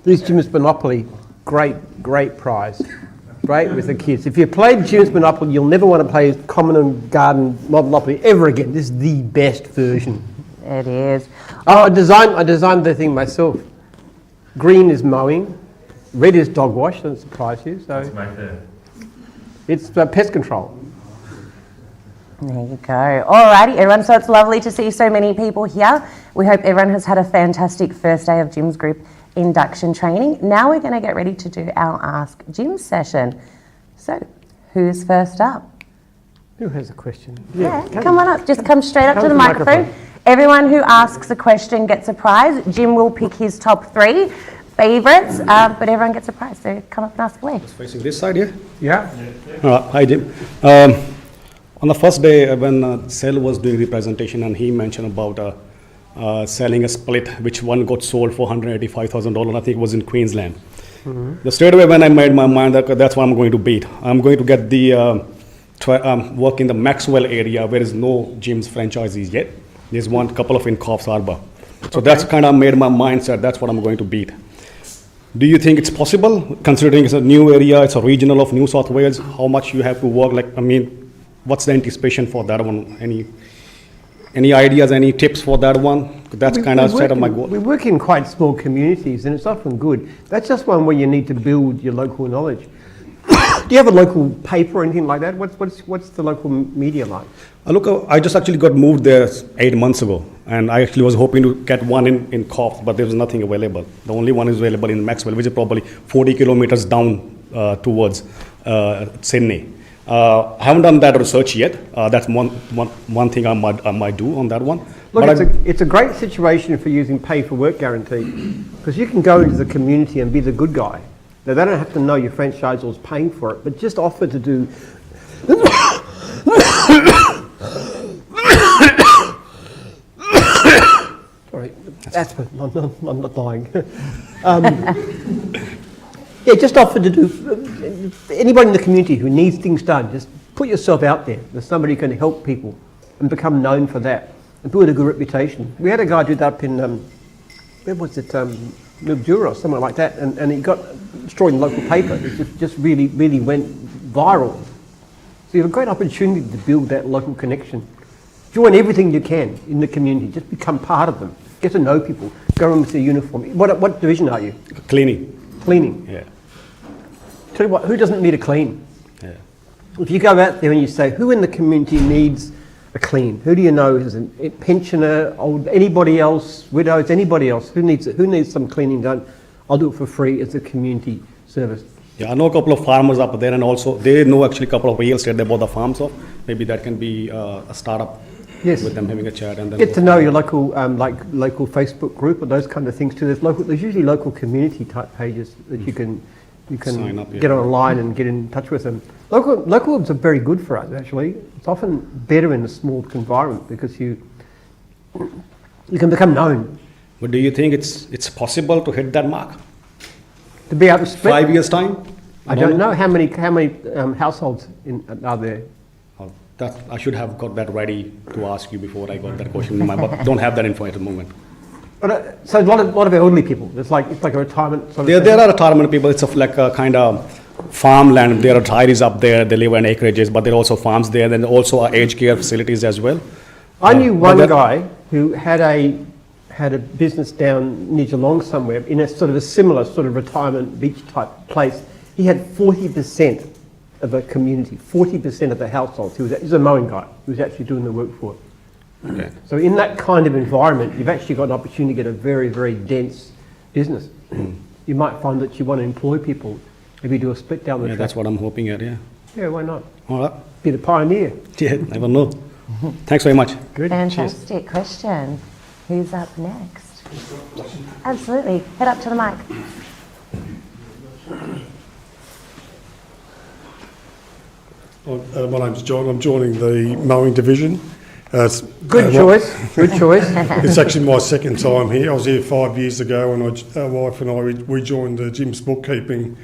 This Jim's Monopoly, great prize. Great with the kids. If you played Jim's Monopoly, you'll never want to play Common and Garden Monopoly ever again. This is the best version. It is. Oh, I designed the thing myself. Green is mowing, red is dog wash. Doesn't surprise you. So That's my turn. it's pest control. There you go. Alrighty, everyone. So it's lovely to see so many people here. We hope everyone has had a fantastic first day of Jim's group induction training. Now we're going to get ready to do our Ask Jim session. So, who's first up? Who has a question? Yeah, come on up. Just come straight up to the microphone. Everyone who asks a question gets a prize. Jim will pick his top 3 favourites, but everyone gets a prize. So come up and ask away. Just facing this side here. Yeah. Hi, Jim. On the first day when Sel was doing the presentation and he mentioned about selling a split, which one got sold for $185,000, I think it was in Queensland. The straight away when I made my mind that that's what I'm going to beat. I'm going to get the work in the Maxwell area where there's no Jim's franchisees yet. There's one couple of in Coffs Harbour. So that's kind of made my mindset, that's what I'm going to beat. Do you think it's possible, considering it's a new area, it's a regional of New South Wales, how much you have to work, what's the anticipation for that one? Any ideas, any tips for that one? That's kind of set of my goal. We work in quite small communities and it's often good. That's just one where you need to build your local knowledge. Do you have a local paper or anything like that? What's the local media like? Look, I just actually got moved there 8 months ago, and I actually was hoping to get one in Coffs, but there was nothing available. The only one is available in Maxwell, which is probably 40 kilometers down towards Sydney. I haven't done that research yet. That's one thing I might do on that one. Look, it's a great situation for using pay for work guarantee, because you can go into the community and be the good guy. Now, they don't have to know your franchisor is paying for it, but just offer to do. Sorry, I'm not dying. Yeah, just offer to do. Anybody in the community who needs things done, just put yourself out there. There's somebody who can help people and become known for that and build a good reputation. We had a guy do that up in, where was it, Mildura or somewhere like that, and he got destroyed in the local paper. It just really went viral. So you have a great opportunity to build that local connection. Join everything you can in the community. Just become part of them. Get to know people. Go in with your uniform. What division are you? Cleaning. Cleaning. Yeah. Tell you what, who doesn't need a clean? Yeah. If you go out there and you say, who in the community needs a clean? Who do you know is a pensioner, old, anybody else, widows, anybody else? Who needs some cleaning done? I'll do it for free as a community service. Yeah, I know a couple of farmers up there, and also they know actually a couple of real estate they bought the farms of. Maybe that can be a startup. Yes. With them having a chat and then get to know your local, local Facebook group or those kind of things too. There's usually local community type pages that you can sign up, get online and get in touch with them. Locals are very good for us actually. It's often better in a small environment because you can become known. But do you think it's possible to hit that mark? To be able to split 5 years time? I don't know how many households are there. I should have got that ready to ask you before I got that question in my mind, but don't have that info at the moment. But, so a lot of elderly people. It's like a retirement. Sort of there are retirement people. It's like a kind of farmland. There are retirees up there. They live on acreages, but there are also farms there. Then also are aged care facilities as well. I knew one guy who had a business down near Geelong somewhere in a sort of a similar sort of retirement beach type place. He had 40% of a community, 40% of the households. He's a mowing guy who was actually doing the work for it. Okay. So in that kind of environment, you've actually got an opportunity to get a very, very dense business. You might find that you want to employ people, maybe do a split down the track. That's what I'm hoping at, yeah. Yeah, why not? All right. Be the pioneer. Yeah, never know. Thanks very much. Good. Fantastic. Cheers. Question. Who's up next? Absolutely. Head up to the mic. My name's John. I'm joining the mowing division. Good choice. Good choice. It's actually my second time here. I was here 5 years ago, and our wife and I we joined Jim's bookkeeping,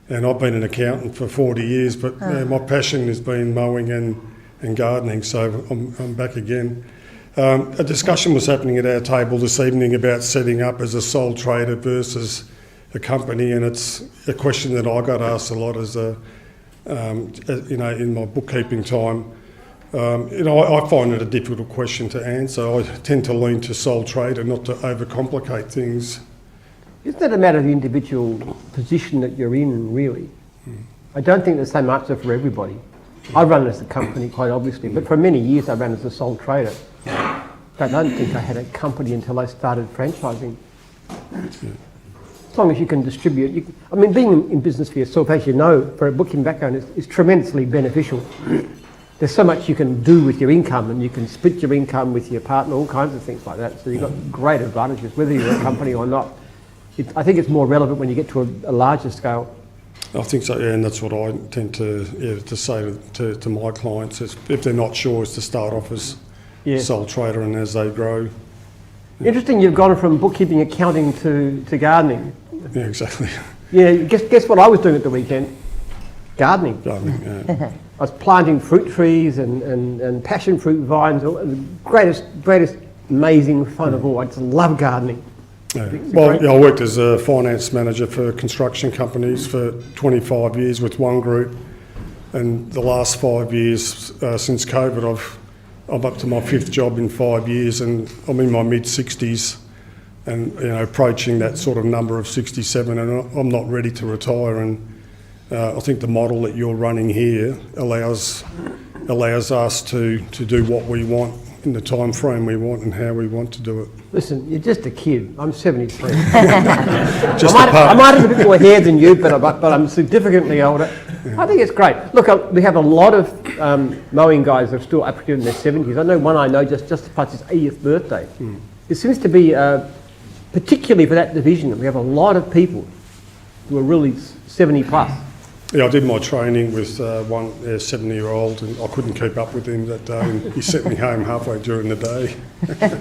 and I've been an accountant for 40 years. But my passion has been mowing and gardening, so I'm back again. A discussion was happening at our table this evening about setting up as a sole trader versus the company, and it's a question that I got asked a lot as in my bookkeeping time. I find it a difficult question to answer. I tend to lean to sole trader, not to overcomplicate things. Isn't it a matter of the individual position that you're in, really? I don't think there's the same answer for everybody. I run as a company, quite obviously, but for many years I ran as a sole trader. But I don't think I had a company until I started franchising. As long as you can distribute. Being in business for yourself, as you know, for a booking background is tremendously beneficial. There's so much you can do with your income, and you can split your income with your partner, all kinds of things like that. So you've got great advantages, whether you're a company or not. I think it's more relevant when you get to a larger scale. I think so, yeah, and that's what I tend to say to my clients, is if they're not sure, is to start off as sole trader, and as they grow. Interesting, you've gone from bookkeeping, accounting to gardening. Yeah, exactly. Yeah, guess what I was doing at the weekend? Gardening. Gardening, yeah. I was planting fruit trees and passion fruit vines. The greatest amazing fun of all. I just love gardening. Yeah. Well, I worked as a finance manager for construction companies for 25 years with one group, and the last 5 years since COVID, I'm up to my 5th job in 5 years, and I'm in my mid-60s, and approaching that sort of number of 67, and I'm not ready to retire. And I think the model that you're running here allows us to do what we want in the time frame we want and how we want to do it. Listen, you're just a kid. I'm 73. Just I might have a bit more hair than you, but I'm significantly older. Yeah. I think it's great. Look, we have a lot of mowing guys that are still up here in their 70s. I know one just passed his 80th birthday. It seems to be, particularly for that division, we have a lot of people who are really 70 plus. Yeah, I did my training with one 70-year-old, and I couldn't keep up with him that day, and he sent me home halfway during the day.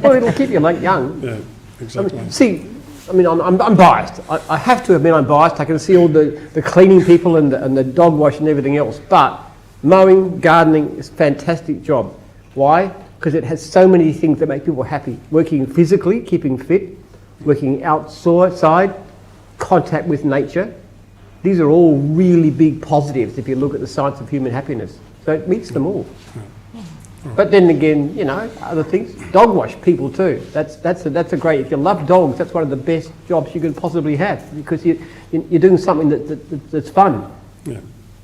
Well, it'll keep you young. Yeah, exactly. I'm biased. I have to admit I'm biased. I can see all the cleaning people and the dog wash and everything else, but mowing, gardening is a fantastic job. Why? Because it has so many things that make people happy. Working physically, keeping fit, working outside, contact with nature. These are all really big positives if you look at the science of human happiness. So it meets them all. But then again, other things. Dog wash people too. That's a great. If you love dogs, that's one of the best jobs you could possibly have, because you're doing something that's fun. Yeah.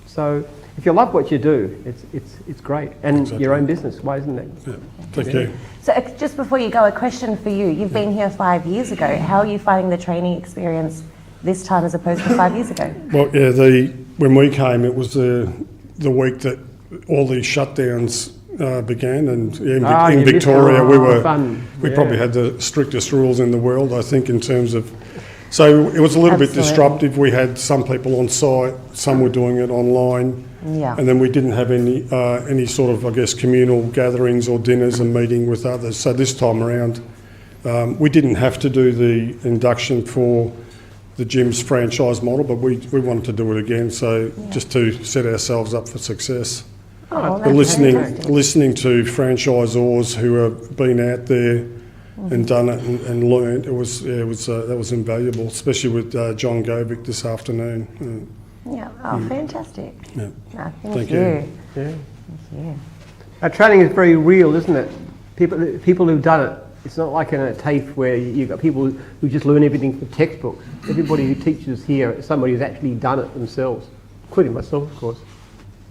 So if you love what you do, it's great. And your own business. Why isn't it? Yeah. Thank you. So just before you go, a question for you. You've been here 5 years ago. How are you finding the training experience this time as opposed to 5 years ago? Well, yeah, when we came, it was the week that all these shutdowns began, and in Victoria we probably had the strictest rules in the world, I think, in terms of. So it was a little bit disruptive. We had some people on site, some were doing it online, and then we didn't have any sort of, I guess, communal gatherings or dinners and meeting with others. So this time around, we didn't have to do the induction for the gym's franchise model, but we wanted to do it again, so just to set ourselves up for success. But listening to franchisors who have been out there and done it and learned, that was invaluable, especially with John Govic this afternoon. Fantastic. Yeah. No, thank you. Yeah. Thank you. Our training is very real, isn't it? People who've done it. It's not like in a TAFE where you've got people who just learn everything from textbooks. Everybody who teaches here is somebody who's actually done it themselves, including myself, of course.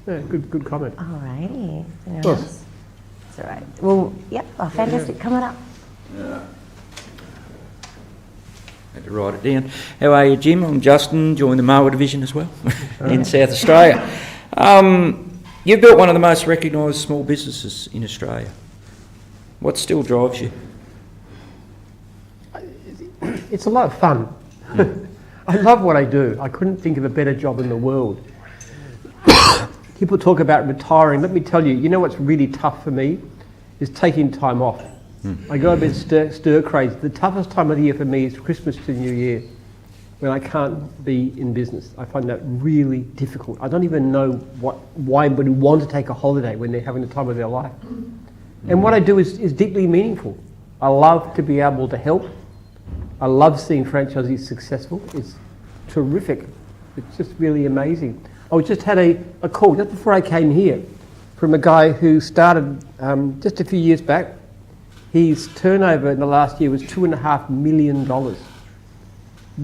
Yeah, good comment. Alrighty. Anyone else? That's all right. Well, fantastic. Coming up. Had to write it down. How are you, Jim? I'm Justin, joined the mower division as well in South Australia. You've built one of the most recognised small businesses in Australia. What still drives you? It's a lot of fun. I love what I do. I couldn't think of a better job in the world. People talk about retiring. Let me tell you, you know what's really tough for me is taking time off. I go a bit stir crazy. The toughest time of the year for me is Christmas to New Year, when I can't be in business. I find that really difficult. I don't even know why anybody would want to take a holiday when they're having the time of their life. And what I do is deeply meaningful. I love to be able to help. I love seeing franchisees successful. terrific. It's just really amazing. I just had a call just before I came here from a guy who started just a few years back. His turnover in the last year was $2.5 million.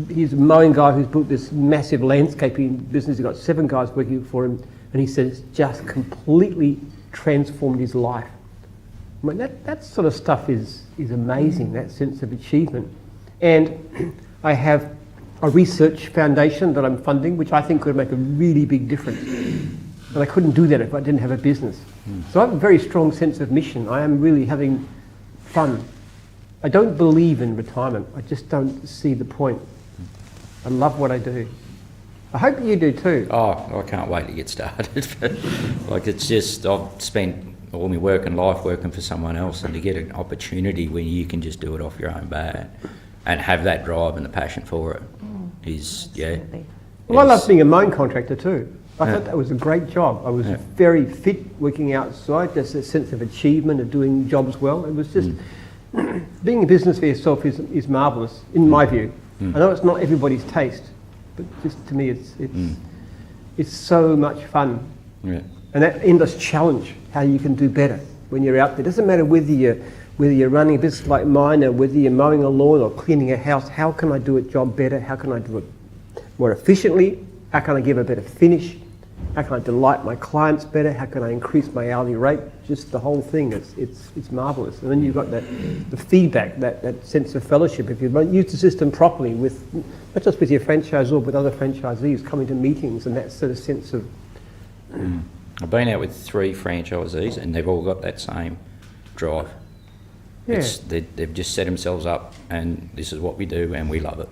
He's a mowing guy who's built this massive landscaping business. He's got 7 guys working for him, and he said it's just completely transformed his life. I mean, that sort of stuff is amazing, that sense of achievement. And I have a research foundation that I'm funding, which I think could make a really big difference. And I couldn't do that if I didn't have a business. So I have a very strong sense of mission. I am really having fun. I don't believe in retirement. I just don't see the point. I love what I do. I hope you do too. Oh, I can't wait to get started. Like, it's just, I've spent all my working life working for someone else, and to get an opportunity when you can just do it off your own bat and have that drive and the passion for it is, Absolutely. Well, I love being a mowing contractor too. I thought that was a great job. I was very fit working outside, just a sense of achievement of doing jobs well. It was just, being in business for yourself is marvellous, in my view. I know it's not everybody's taste, but just to me it's so much fun. Yeah. And that endless challenge, how you can do better when you're out there. It doesn't matter whether you're running a business like mine, or whether you're mowing a lawn or cleaning a house. How can I do a job better? How can I do it more efficiently? How can I give a better finish? How can I delight my clients better? How can I increase my hourly rate? Just the whole thing, it's marvellous. And then you've got the feedback, that sense of fellowship. If you use the system properly, with not just with your franchisor, but with other franchisees, coming to meetings, and that sort of sense of... I've been out with 3 franchisees, and they've all got that same drive. Yeah. They've just set themselves up, and this is what we do, and we love it.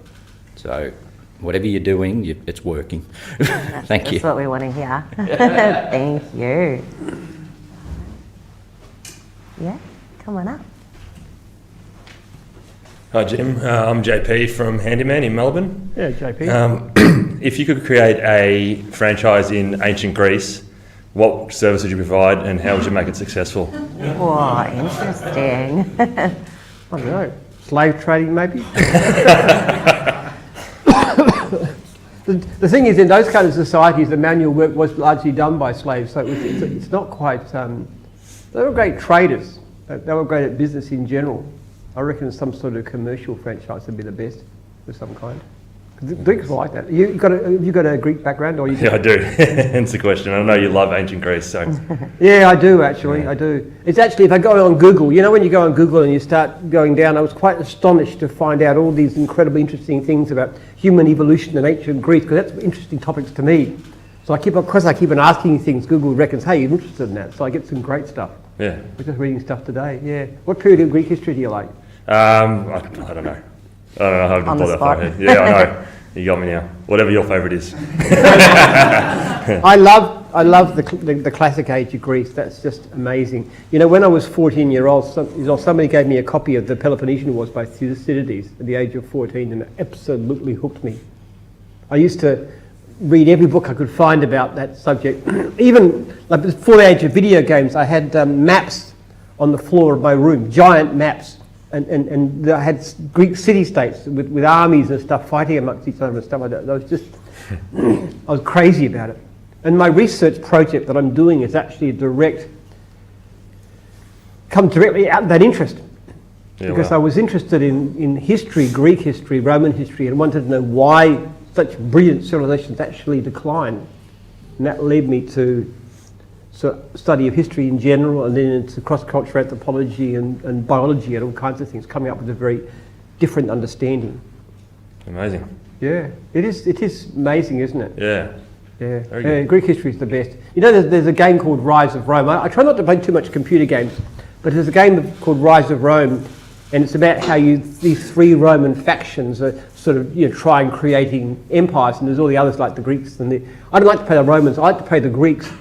So whatever you're doing, it's working. Thank you. That's what we want to hear. Thank you. Yeah, come on up. Hi Jim, I'm JP from Handyman in Melbourne. Yeah, JP. If you could create a franchise in ancient Greece, what service would you provide and how would you make it successful? Wow, interesting. I don't know. Slave trading, maybe? The thing is, in those kind of societies, the manual work was largely done by slaves, so it's not quite... they were great traders. They were great at business in general. I reckon some sort of commercial franchise would be the best of some kind. The Greeks were like that. Have you got a Greek background? Or you Yeah, I do. Hence the question. I know you love ancient Greece, so... Yeah, I do actually, I do. It's actually, if I go on Google, you know when you go on Google and you start going down, I was quite astonished to find out all these incredibly interesting things about human evolution in ancient Greece, because that's interesting topics to me. So I keep on asking things, Google reckons, hey, you're interested in that, so I get some great stuff. Yeah. We're just reading stuff today, yeah. What period of Greek history do you like? I don't know. I don't know how to On pull the that spot. far. Yeah, I know. You got me now. Whatever your favourite is. I love the classic age of Greece. That's just amazing. You know, when I was 14 years old, somebody gave me a copy of the Peloponnesian Wars by Thucydides at the age of 14, and it absolutely hooked me. I used to read every book I could find about that subject. Even like before the age of video games, I had maps on the floor of my room, giant maps. And I had Greek city-states with armies and stuff fighting amongst each other and stuff like that. I was crazy about it. And my research project that I'm doing is actually come directly out of that interest. Yeah, because wow. I was interested in history, Greek history, Roman history, and wanted to know why such brilliant civilizations actually declined. And that led me to study of history in general, and then into cross-cultural anthropology and biology and all kinds of things, coming up with a very different understanding. Amazing. Yeah, it is amazing, isn't it? Yeah. Yeah, Very good. Greek history is the best. You know, there's a game called Rise of Rome. I try not to play too much computer games, but there's a game called Rise of Rome, and it's about how these 3 Roman factions are sort of, trying creating empires, and there's all the others like the Greeks. I don't like to play the Romans, I like to play the Greeks.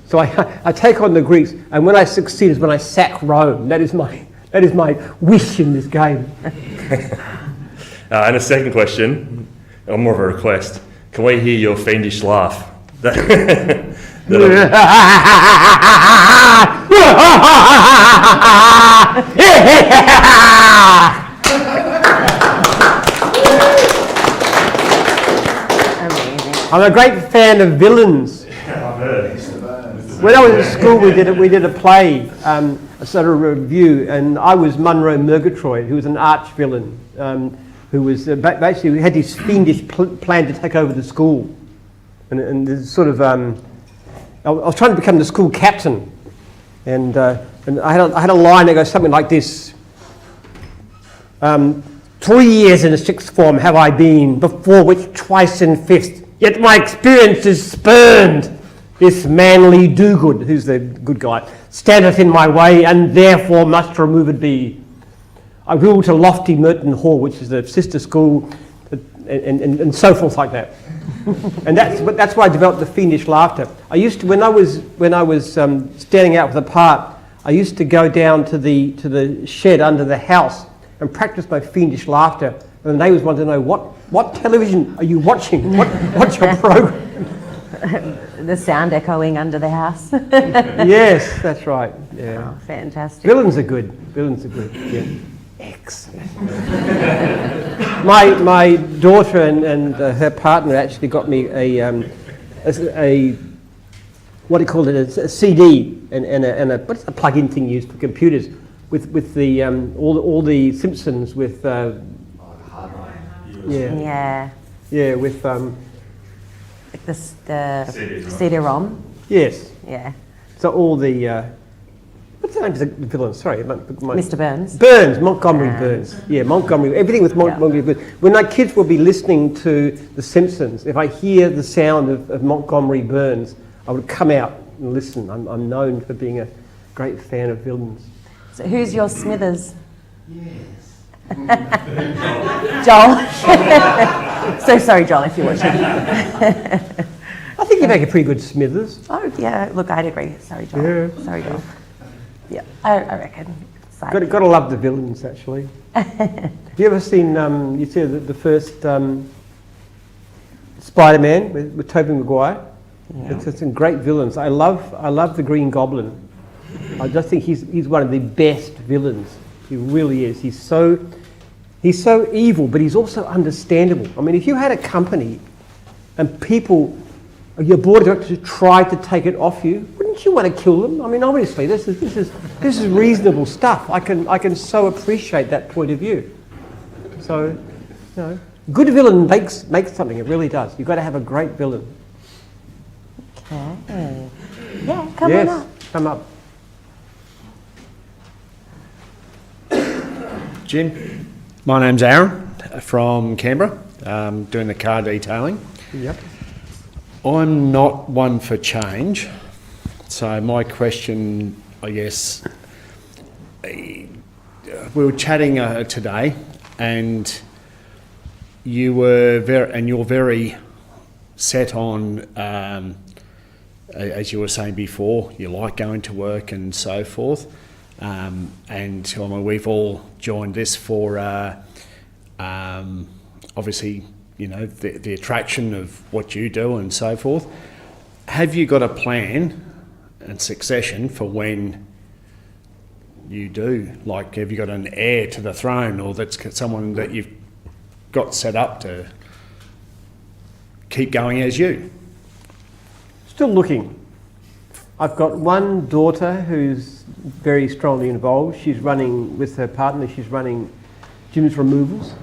So I take on the Greeks, and when I succeed is when I sack Rome. That is my wish in this game. And a second question, or more of a request, can we hear your fiendish laugh? I'm a great fan of villains. When I was at school, we did a play, a sort of review, and I was Munro Murgatroyd, who was an arch villain, who was basically we had this fiendish plan to take over the school, and this sort of I was trying to become the school captain, and I had a line that goes something like this. 3 years in the sixth form have I been, before which twice in fifth, yet my experience is spurned. This manly do-good, who's the good guy, standeth in my way, and therefore must removed be. I will to lofty Merton Hall, which is the sister school, and so forth like that. And that's why I developed the fiendish laughter. I used to, when I was standing out for the part, I used to go down to the shed under the house and practice my fiendish laughter. And the neighbours wanted to know, what television are you watching? What's your program? The sound echoing under the house. Yes, that's right. Yeah. Oh, fantastic. Villains are good. Yeah. Excellent. my daughter and her partner actually got me a what do you call it? A CD and a what's the plug-in thing used for computers with the all the Simpsons with with the CD-ROM. Yes. Yeah. So all the what's the name of the villain? Sorry, Mr. Burns. Montgomery Burns. Yeah, Montgomery. Everything with Montgomery Burns. When my kids will be listening to The Simpsons, if I hear the sound of Montgomery Burns, I would come out and listen. I'm known for being a great fan of villains. So who's your Smithers? Yes. Joel. So sorry, Joel, if you're watching. I think you make a pretty good Smithers. Oh yeah, look, I'd agree. Sorry, Joel. Yeah. Sorry, Joel. Yeah, I reckon. Got to love the villains, actually. Have you ever seen? You see the first Spider-Man with Tobey Maguire? Yeah. It's some great villains. I love the Green Goblin. I just think he's one of the best villains. He really is. He's so evil, but he's also understandable. I mean, if you had a company and people, your board of directors tried to take it off you, wouldn't you want to kill them? I mean, obviously, this is reasonable stuff. I can so appreciate that point of view. So, you know, good villain makes something. It really does. You've got to have a great villain. Okay. Yeah, come on up. Come up. Jim, my name's Aaron from Canberra, doing the car detailing. Yep. I'm not one for change, so my question, I guess, we were chatting today, and you're very set on, as you were saying before, you like going to work and so forth. And I mean, we've all joined this for obviously, you know, the attraction of what you do and so forth. Have you got a plan and succession for when you do? Like, have you got an heir to the throne, or that's someone that you've got set up to keep going as you? Still looking. I've got one daughter who's very strongly involved. She's running with her partner. She's running Jim's Removals.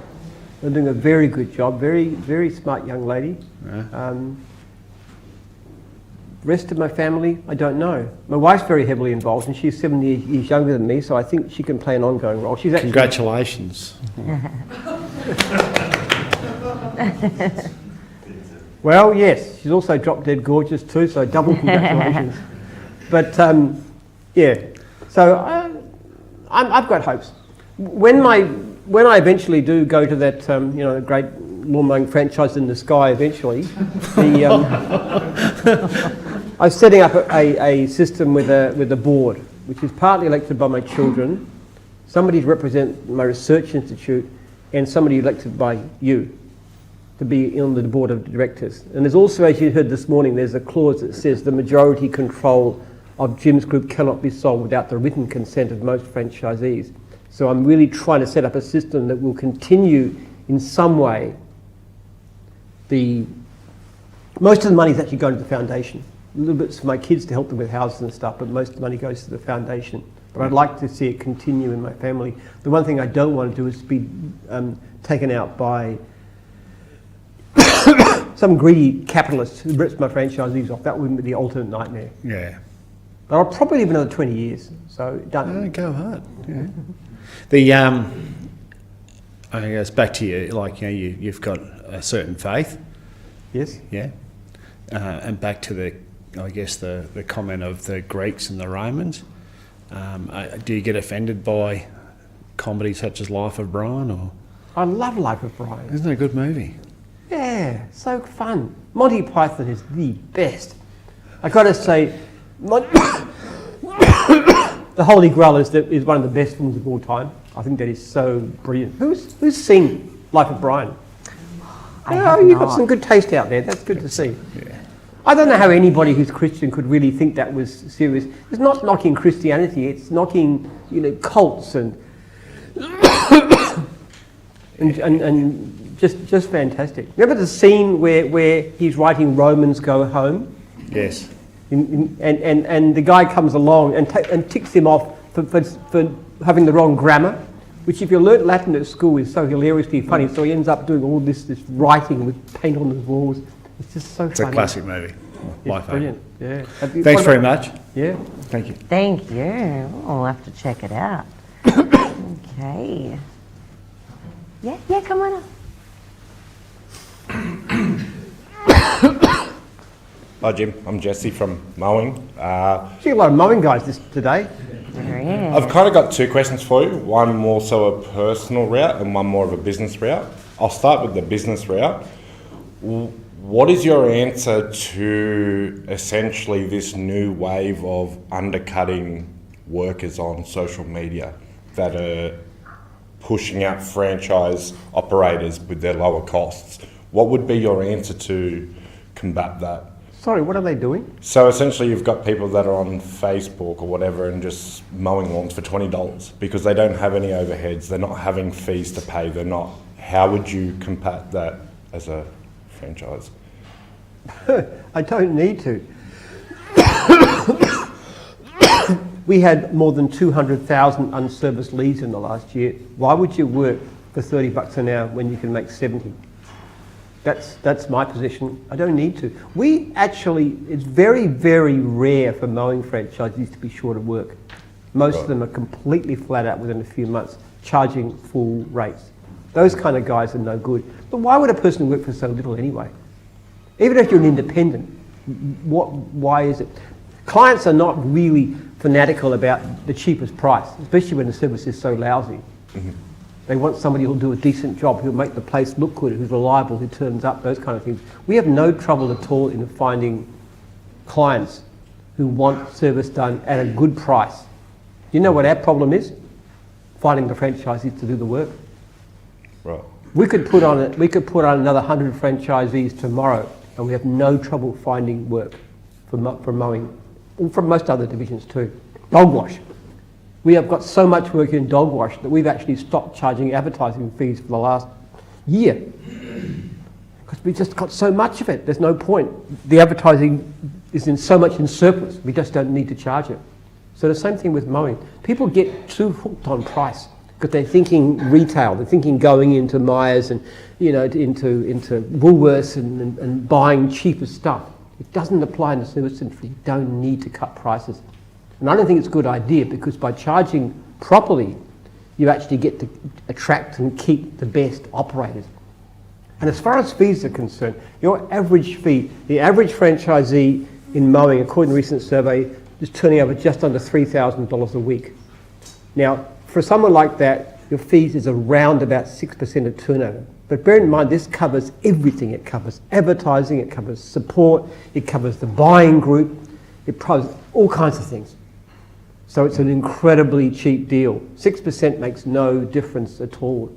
They're doing a very good job. Very, very smart young lady. Yeah. Rest of my family, I don't know. My wife's very heavily involved, and she's 7 years younger than me, so I think she can play an ongoing role. She's actually Congratulations. Well, yes, she's also drop dead gorgeous too, so double congratulations. But yeah, so I've got hopes. When I eventually do go to that you know, great lawn mowing franchise in the sky eventually, I'm setting up a system with a board, which is partly elected by my children, somebody to represent my research institute, and somebody elected by you to be on the board of directors. And there's also, as you heard this morning, there's a clause that says the majority control of Jim's Group cannot be sold without the written consent of most franchisees. So I'm really trying to set up a system that will continue in some way the Most of the money is actually going to the foundation. A little bit for my kids to help them with houses and stuff, but most of the money goes to the foundation. But I'd like to see it continue in my family. The one thing I don't want to do is be taken out by some greedy capitalist who rips my franchisees off. That would be the ultimate nightmare. Yeah. But I'll probably live another 20 years, so done. Go hard. Yeah. The I guess back to you. Like you've got a certain faith. Yes. Yeah. And back to the comment of the Greeks and the Romans. Do you get offended by comedy such as Life of Brian? Or I love Life of Brian. isn't it a good movie? Yeah, so fun. Monty Python is the best. I got to say, The Holy Grail is one of the best films of all time. I think that is so brilliant. Who's seen Life of Brian? You've got some good taste out there. That's good to see. Yeah. I don't know how anybody who's Christian could really think that was serious. It's not knocking Christianity. It's knocking, cults and just fantastic. Remember the scene where he's writing Romans Go Home? Yes. And the guy comes along and ticks him off for having the wrong grammar, which if you learnt Latin at school is so hilariously funny. So he ends up doing all this writing with paint on the walls. It's just so funny. It's a classic movie. It's brilliant. Yeah. Thanks very much. Yeah. Thank you. Thank you. I'll have to check it out. Okay. Yeah, come on up. Hi Jim, I'm Jesse from Mowing. See a lot of mowing guys today. There he is. I've kind of got two questions for you, one more so a personal route and one more of a business route. I'll start with the business route. What is your answer to essentially this new wave of undercutting workers on social media that are pushing out franchise operators with their lower costs? What would be your answer to combat that? Sorry, what are they doing? So essentially you've got people that are on Facebook or whatever and just mowing lawns for $20 because they don't have any overheads, they're not having fees to pay, how would you combat that as a franchise? I don't need to. We had more than 200,000 unserviced leads in the last year. Why would you work for $30 an hour when you can make 70? That's my position. I don't need to. It's very, very rare for mowing franchisees to be short of work. Most of them are completely flat out within a few months, charging full rates. Those kind of guys are no good. But why would a person work for so little anyway? Even if you're an independent, why is it? Clients are not really fanatical about the cheapest price, especially when the service is so lousy. Mm-hmm. They want somebody who'll do a decent job, who'll make the place look good, who's reliable, who turns up, those kind of things. We have no trouble at all in finding clients who want service done at a good price. You know what our problem is? Finding the franchisees to do the work. Right. We could put on another 100 franchisees tomorrow, and we have no trouble finding work for mowing, and from most other divisions too. Dog wash. We have got so much work in dog wash that we've actually stopped charging advertising fees for the last year because we just got so much of it. There's no point. The advertising is so much in surplus. We just don't need to charge it. So the same thing with mowing. People get too hooked on price because they're thinking retail. They're thinking going into Myers and into Woolworths and buying cheaper stuff. It doesn't apply in the service industry. You don't need to cut prices. And I don't think it's a good idea because by charging properly, you actually get to attract and keep the best operators. And as far as fees are concerned, your average fee, the average franchisee in mowing, according to a recent survey, is turning over just under $3,000 a week. Now, for someone like that, your fees is around about 6% of turnover. But bear in mind, this covers everything. It covers advertising, it covers support, it covers the buying group, it covers all kinds of things. So it's an incredibly cheap deal. 6% makes no difference at all,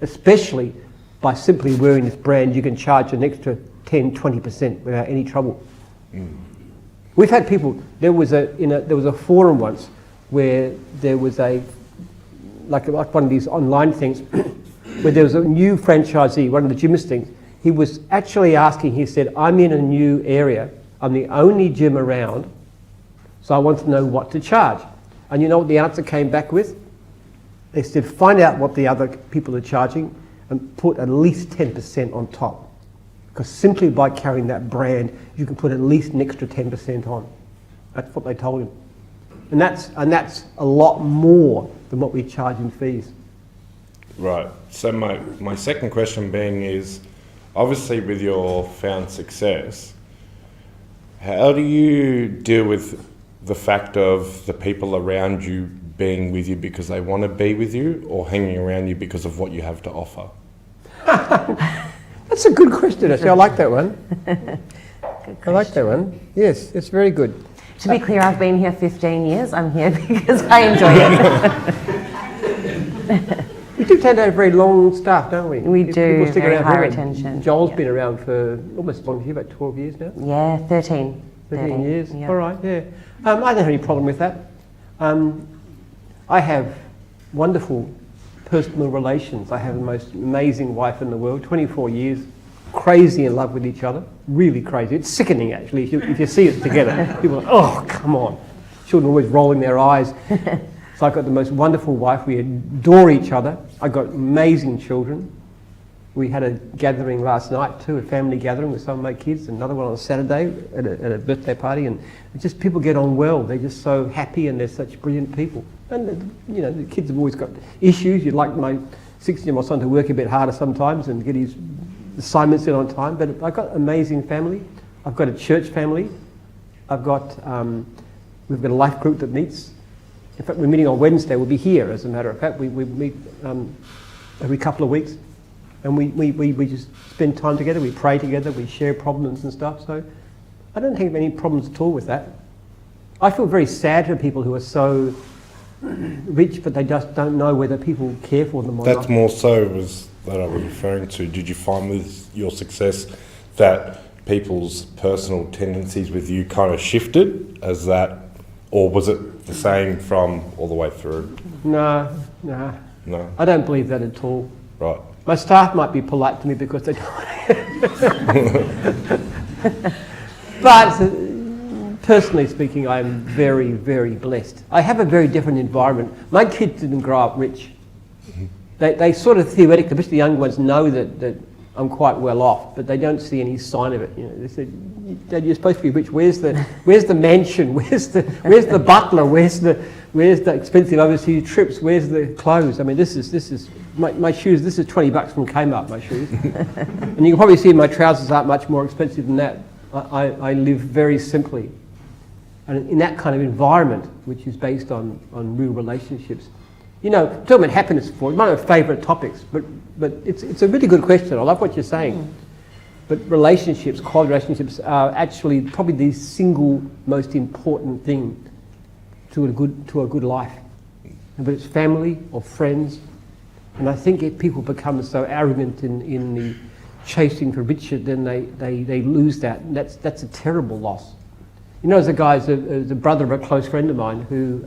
especially by simply wearing this brand. You can charge an extra 10, 20% without any trouble. Mm. We've had people, there was a forum once where there was like one of these online things where there was a new franchisee, one of the gymnast things. he was actually asking, he said, I'm in a new area, I'm the only gym around, so I want to know what to charge. And you know what the answer came back with? They said, find out what the other people are charging and put at least 10% on top. Because simply by carrying that brand, you can put at least an extra 10% on. That's what they told him. And that's a lot more than what we charge in fees. Right. So my second question being is, obviously with your found success, how do you deal with the fact of the people around you being with you because they want to be with you, or hanging around you because of what you have to offer? That's a good question, actually. I like that one. I like that one. Yes, it's very good. To be clear, I've been here 15 years. I'm here because I enjoy it. We do tend to have very long staff, don't we? We do, People stick very around high forever. retention. Joel's Yeah. been around for almost as long as you, about 12 years now. Yeah, 13. 13 years. Yeah. All right, yeah. I don't have any problem with that. I have wonderful personal relations. I have the most amazing wife in the world, 24 years, crazy in love with each other, really crazy. It's sickening, actually, if you see it together. People are like, oh, come on. Children are always rolling their eyes. So I've got the most wonderful wife. We adore each other. I've got amazing children. We had a gathering last night too, a family gathering with some of my kids, another one on Saturday at a birthday party, and just people get on well. They're just so happy and they're such brilliant people. And you know, the kids have always got issues. You'd like my 16-year-old son to work a bit harder sometimes and get his assignments in on time, but I've got an amazing family. I've got a church family. I've got, we've got a life group that meets. In fact, we're meeting on Wednesday. We'll be here, as a matter of fact. We meet every couple of weeks. And we just spend time together, we pray together, we share problems and stuff. So I don't think of any problems at all with that. I feel very sad for people who are so rich, but they just don't know whether people care for them or not. That's more so was that I was referring to. Did you find with your success that people's personal tendencies with you kind of shifted as that, or was it the same from all the way through? No. I don't believe that at all. Right. My staff might be polite to me because they don't. But personally speaking, I am very, very blessed. I have a very different environment. My kids didn't grow up rich. They sort of theoretically, especially the young ones, know that I'm quite well off, but they don't see any sign of it. You know, they said, "Dad, you're supposed to be rich. Where's the mansion? Where's the butler? Where's the expensive overseas trips? Where's the clothes?" I mean, this is my shoes. This is $20 from Kmart. My shoes, and you can probably see my trousers aren't much more expensive than that. I live very simply, and in that kind of environment, which is based on real relationships. You know, talking about happiness before, it's one of my favourite topics, but it's a really good question. I love what you're saying. But relationships, quality relationships, are actually probably the single most important thing to a good life. But it's family or friends, and I think if people become so arrogant in the chasing for riches, then they lose that. And that's a terrible loss. You know, there's a brother of a close friend of mine who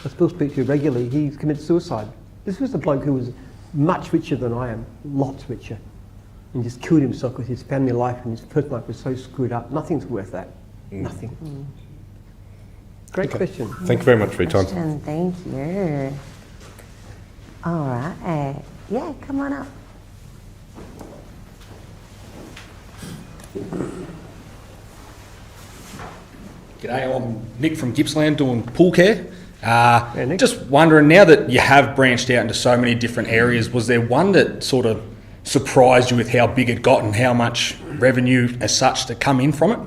I still speak to regularly. He's committed suicide. This was a bloke who was much richer than I am, lots richer, and just killed himself because his family life and his personal life was so screwed up. Nothing's worth that. Nothing. Great question. Thank you very much for your time. Thank you. All right. Yeah, come on up. G'day, I'm Nick from Gippsland doing pool care. Nick. Just wondering, now that you have branched out into so many different areas, was there one that sort of surprised you with how big it got and how much revenue as such to come in from it?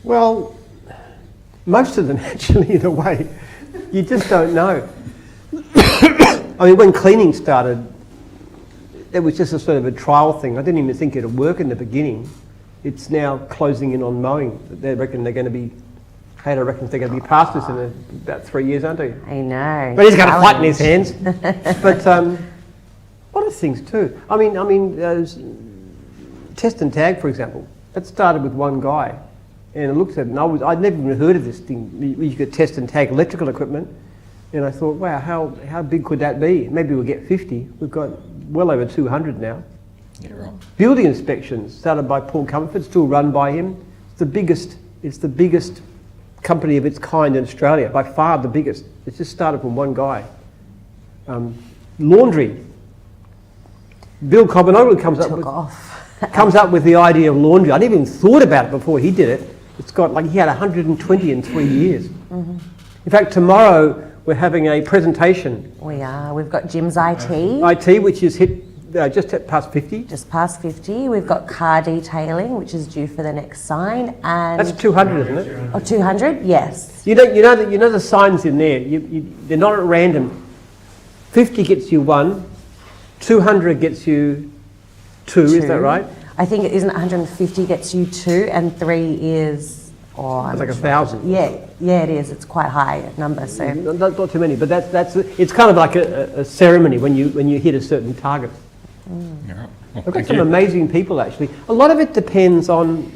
Well, most of them actually, in a way. You just don't know. I mean, when cleaning started, it was just a sort of a trial thing. I didn't even think it'd work in the beginning. It's now closing in on mowing. They reckon they're going to be, Hader reckons they're going to be pastors in about 3 years, aren't they? I know. But he's got a fight in his hands. But other things too. I mean, test and tag, for example. That started with one guy, and I looked at it, and I'd never even heard of this thing. You could test and tag electrical equipment, and I thought, wow, how big could that be? Maybe we'll get 50. We've got well over 200 now. Yeah, right. Building inspections started by Paul Comfort, still run by him. It's the biggest company of its kind in Australia, by far the biggest. It's just started from one guy. Laundry. Bill Cobbinogle comes up with the idea of laundry. I never even thought about it before he did it. It's got he had 120 in 3 years. Mm-hmm. In fact, tomorrow we're having a presentation. We are. We've got Jim's IT. IT, which is just at past 50. Just past 50. We've got car detailing, which is due for the next sign, and That's 200, isn't it? oh, 200. Yes. You know the signs in there. They're not at random. 50 gets you 1, 200 gets you 2. Is that right? I think it isn't 150 gets you 2, and 3 is. Oh, It's like 1,000. Yeah, it is. It's quite high number. So Not too many, but it's kind of like a ceremony when you hit a certain target. Yeah, right. Well, I've got thank some you. amazing people actually. A lot of it depends on.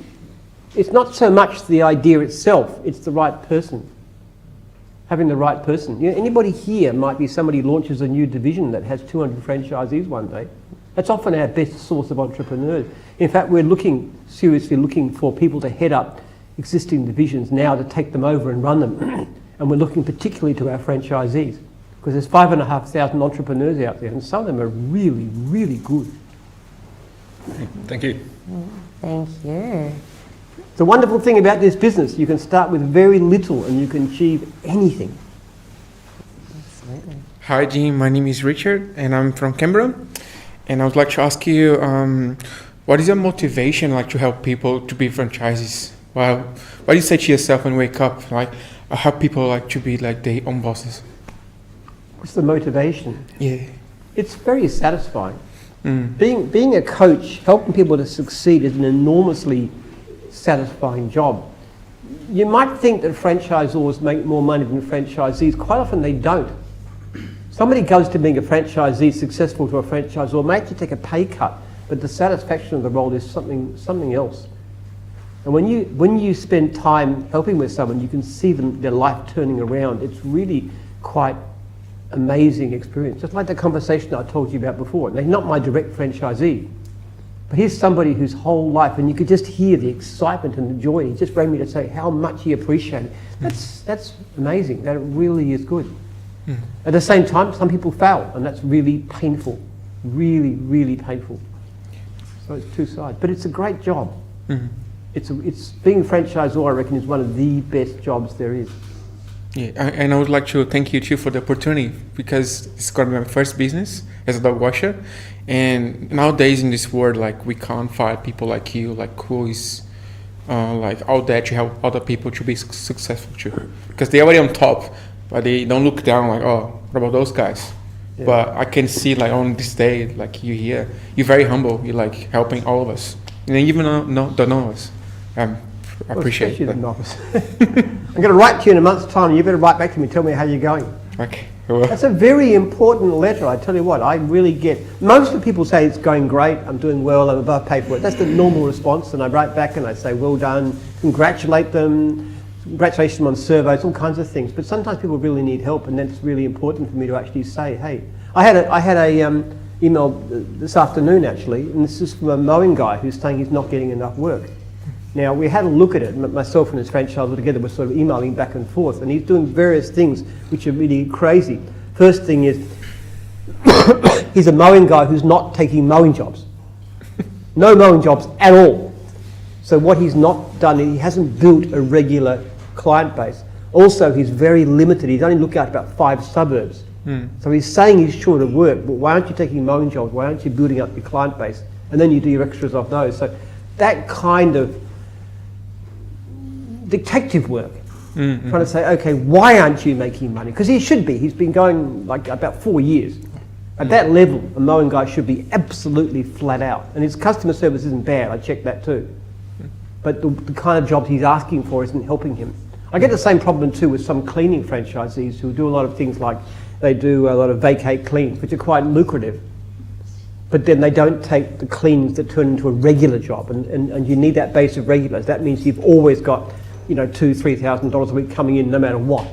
It's not so much the idea itself; it's the right person. Having the right person. Anybody here might be somebody who launches a new division that has 200 franchisees one day. That's often our best source of entrepreneurs. In fact, we're seriously looking for people to head up existing divisions now, to take them over and run them. And we're looking particularly to our franchisees, because there's 5,500 entrepreneurs out there, and some of them are really, really good. Thank you. thank you. The wonderful thing about this business, you can start with very little and you can achieve anything. Absolutely. Hi, Jim. My name is Richard, and I'm from Canberra. And I would like to ask you, what is your motivation to help people to be franchisees? Well, what do you say to yourself when you wake up? I help people to be their own bosses. What's the motivation? Yeah. It's very satisfying. Being a coach, helping people to succeed is an enormously satisfying job. You might think that franchisors make more money than franchisees. Quite often they don't. Somebody goes to being a franchisee, successful to a franchisor, may actually take a pay cut, but the satisfaction of the role is something else. And when you spend time helping with someone, you can see their life turning around. It's really quite amazing experience. Just like the conversation I told you about before. They're not my direct franchisee, but here's somebody whose whole life, and you could just hear the excitement and the joy. He just rang me to say how much he appreciated it. That's amazing. That really is good. At the same time, some people fail, and that's really painful. Really, really painful. So it's two sides, but it's a great job. It's being a franchisor, I reckon, is one of the best jobs there is. Yeah, and I would like to thank you too for the opportunity, because it's going to be my first business as a dog washer. And nowadays in this world, we can't find people like you, who is out there to help other people to be successful too. Because they're already on top, but they don't look down oh, what about those guys? Yeah. But I can see on this day, you here, you're very humble. You're helping all of us, and even don't know us. I appreciate it. that. I'm going to write to you in a month's time, and you better write back to me and tell me how you're going. Okay. That's a very important letter. I tell you what, I really get. Most of the people say it's going great, I'm doing well, I'm above paperwork. That's the normal response, and I write back and I say well done, congratulate them, congratulations on surveys, all kinds of things. But sometimes people really need help, and that's really important for me to actually say, hey. I had a email this afternoon actually, and this is from a mowing guy who's saying he's not getting enough work. Now, we had a look at it, myself and his franchisor together were sort of emailing back and forth, and he's doing various things which are really crazy. First thing is, he's a mowing guy who's not taking mowing jobs. No mowing jobs at all. So what he's not done, he hasn't built a regular client base. Also, he's very limited. He's only looked at about 5 suburbs. So he's saying he's short of work, but why aren't you taking mowing jobs? Why aren't you building up your client base? And then you do your extras off those. So that kind of detective work, trying to say, okay, why aren't you making money? Because he should be. He's been going about 4 years. At that level, a mowing guy should be absolutely flat out. And his customer service isn't bad, I checked that too. But the kind of jobs he's asking for isn't helping him. I get the same problem too with some cleaning franchisees who do a lot of things they do a lot of vacate cleans, which are quite lucrative. But then they don't take the cleans that turn into a regular job, and you need that base of regulars. That means you've always got $2,000-3,000 a week coming in no matter what.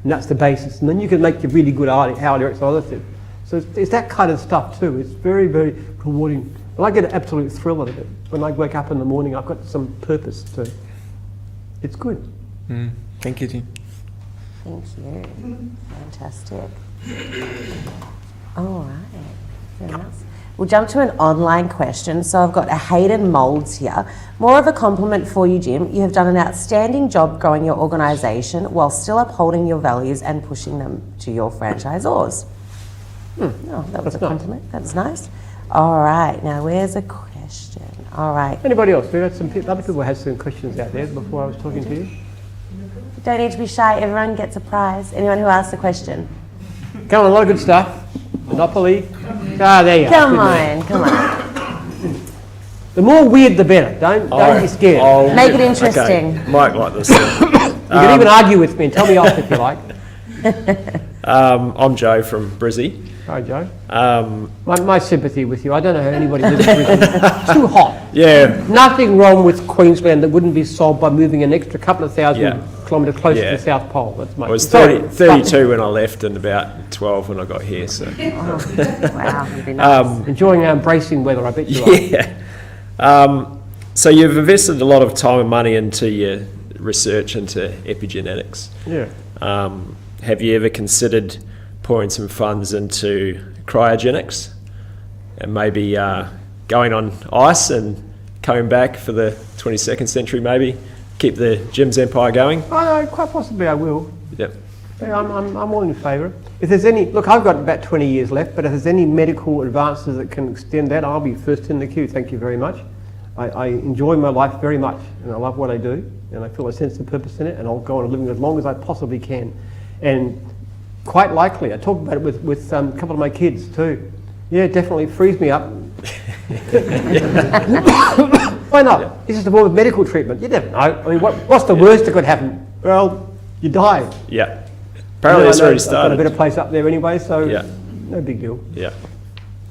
And that's the basis. And then you can make your really good hourly rates and other things. So it's that kind of stuff too. It's very, very rewarding And I get an absolute thrill out of it. When I wake up in the morning, I've got some purpose to. It's good. Thank you, Jim. Thank you. Fantastic. All right. Very nice. We'll jump to an online question. So I've got a Hayden Moulds here. More of a compliment for you, Jim. You have done an outstanding job growing your organisation while still upholding your values and pushing them to your franchisors. Oh, that was a compliment. That's nice. All right. Now, where's a question? All right. Anybody else? We had some other people had some questions out there before I was talking to you. Don't need to be shy. Everyone gets a prize. Anyone who asks a question. Come on, a lot of good stuff. Monopoly. There you are. Come on. The more weird, the better. Don't be scared. Make it interesting. Okay. Mike like this. You can even argue with me and tell me off if you like. I'm Joe from Brizzy. Hi, Joe. My sympathy with you. I don't know how anybody lives in Brisbane. It's too hot. Yeah. Nothing wrong with Queensland that wouldn't be solved by moving an extra couple of thousand kilometres closer to the South Pole. That's my. I was 32 when I left and about 12 when I got here. So. Wow, that'd be nice. Enjoying our bracing weather, I bet you are. Yeah. So you've invested a lot of time and money into your research into epigenetics. Yeah. Have you ever considered pouring some funds into cryogenics and maybe going on ice and coming back for the 22nd century, maybe keep the Jim's empire going? Oh, no, quite possibly I will. Yep. Yeah, I'm all in favour. If there's any, look, I've got about 20 years left, but if there's any medical advances that can extend that, I'll be first in the queue. Thank you very much. I enjoy my life very much, and I love what I do, and I feel a sense of purpose in it, and I'll go on living as long as I possibly can. And quite likely, I talk about it with a couple of my kids too. Yeah, definitely frees me up. Why not? Yeah. This is the form of medical treatment. You never know. I mean, what's the worst that could happen? Well, you die. Yeah. Apparently it's already started. I've got a better place up there anyway, so no big deal. Yeah.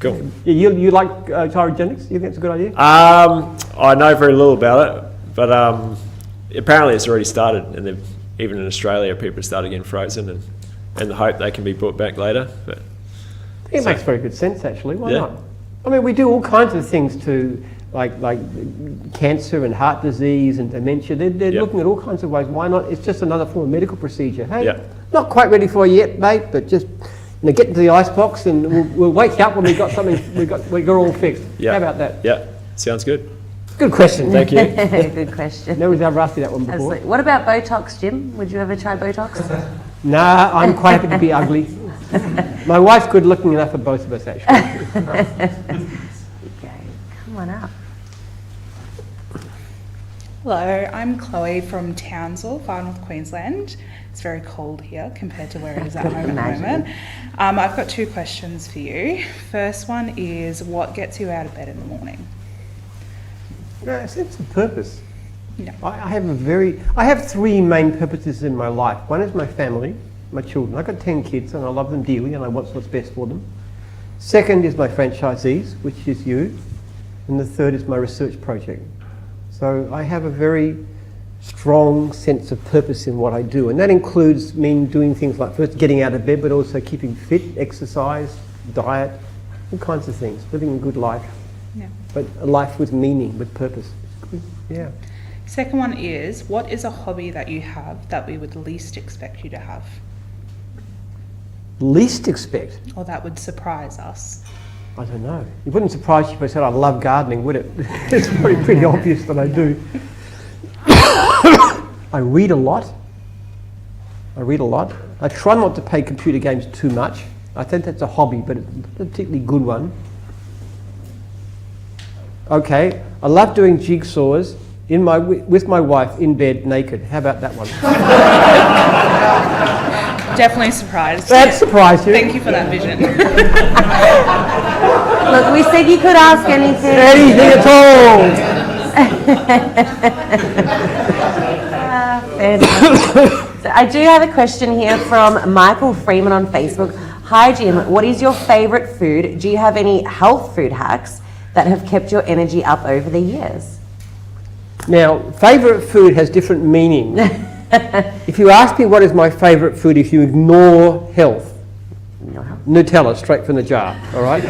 Cool. Yeah, you like cryogenics? You think it's a good idea? I know very little about it, but apparently it's already started, and even in Australia, people are starting getting frozen, and the hope they can be brought back later. But it makes very good sense, actually. Why not? I mean, we do all kinds of things to like cancer and heart disease and dementia. They're looking at all kinds of ways. Why not? It's just another form of medical procedure. Hey, not quite ready for you yet, mate, but just get into the icebox and we'll wake you up when we've got something. We got all fixed. How about that? Yeah, sounds good. Good question. Thank you. Good question. Nobody's ever asked you that one before. Absolutely. What about Botox, Jim? Would you ever try Botox? Nah, I'm quite happy to be ugly. My wife's good looking enough for both of us, actually. Okay, come on up. Hello, I'm Chloe from Townsville, far north Queensland. It's very cold here compared to where it is at home at the moment. I've got two questions for you. First one is, what gets you out of bed in the morning? A sense of purpose. No. I have three main purposes in my life. One is my family, my children. I've got 10 kids and I love them dearly and I want what's best for them. Second is my franchisees, which is you. And the third is my research project. So I have a very strong sense of purpose in what I do. And that includes me doing things like first getting out of bed, but also keeping fit, exercise, diet, all kinds of things, living a good life. Yeah. But a life with meaning, with purpose. Yeah. Second one is, what is a hobby that you have that we would least expect you to have? Least expect? Or that would surprise us? I don't know. It wouldn't surprise you if I said I love gardening, would it? It's probably pretty obvious that I do. I read a lot. I try not to play computer games too much. I think that's a hobby, but it's a particularly good one. Okay, I love doing jigsaws with my wife in bed naked. How about that one? Definitely surprised. That surprised you. Thank you for that vision. Look, we said you could ask anything. Anything at all. Fantastic. So I do have a question here from Michael Freeman on Facebook. Hi Jim, what is your favourite food? Do you have any health food hacks that have kept your energy up over the years? Now, favourite food has different meaning. If you ask me what is my favourite food, if you ignore health, Nutella straight from the jar, all right?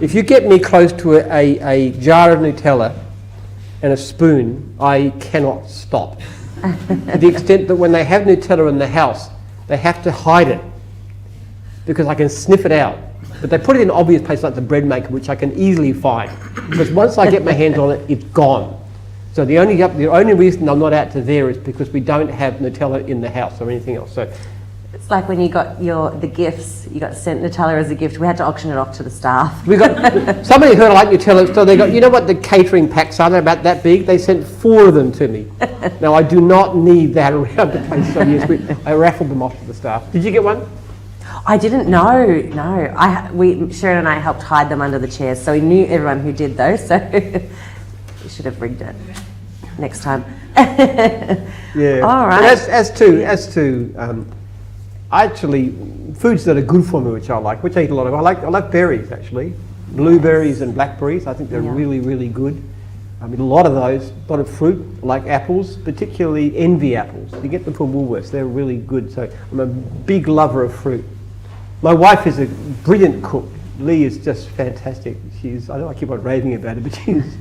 If you get me close to a jar of Nutella and a spoon, I cannot stop. To the extent that when they have Nutella in the house, they have to hide it because I can sniff it out. But they put it in obvious places like the bread maker, which I can easily find. Because once I get my hands on it, it's gone. So the only reason I'm not out to there is because we don't have Nutella in the house or anything else. So It's like when you got the gifts, you got sent Nutella as a gift. We had to auction it off to the staff. we got somebody heard I like Nutella, so they got, you know what the catering packs are? They're about that big. They sent 4 of them to me. Now I do not need that around the place. So yes, I raffled them off to the staff. Did you get one? I didn't know. No, Sharon and I helped hide them under the chairs, so we knew everyone who did those. So we should have rigged it next time. Yeah. All right. But as to actually foods that are good for me, which I like, which I eat a lot of. I like berries actually, blueberries and blackberries. I think they're really, really good. I mean, a lot of those, a lot of fruit, like apples, particularly envy apples. You get them from Woolworths, they're really good. So I'm a big lover of fruit. My wife is a brilliant cook. Lee is just fantastic. I know I keep on raving about it, but she's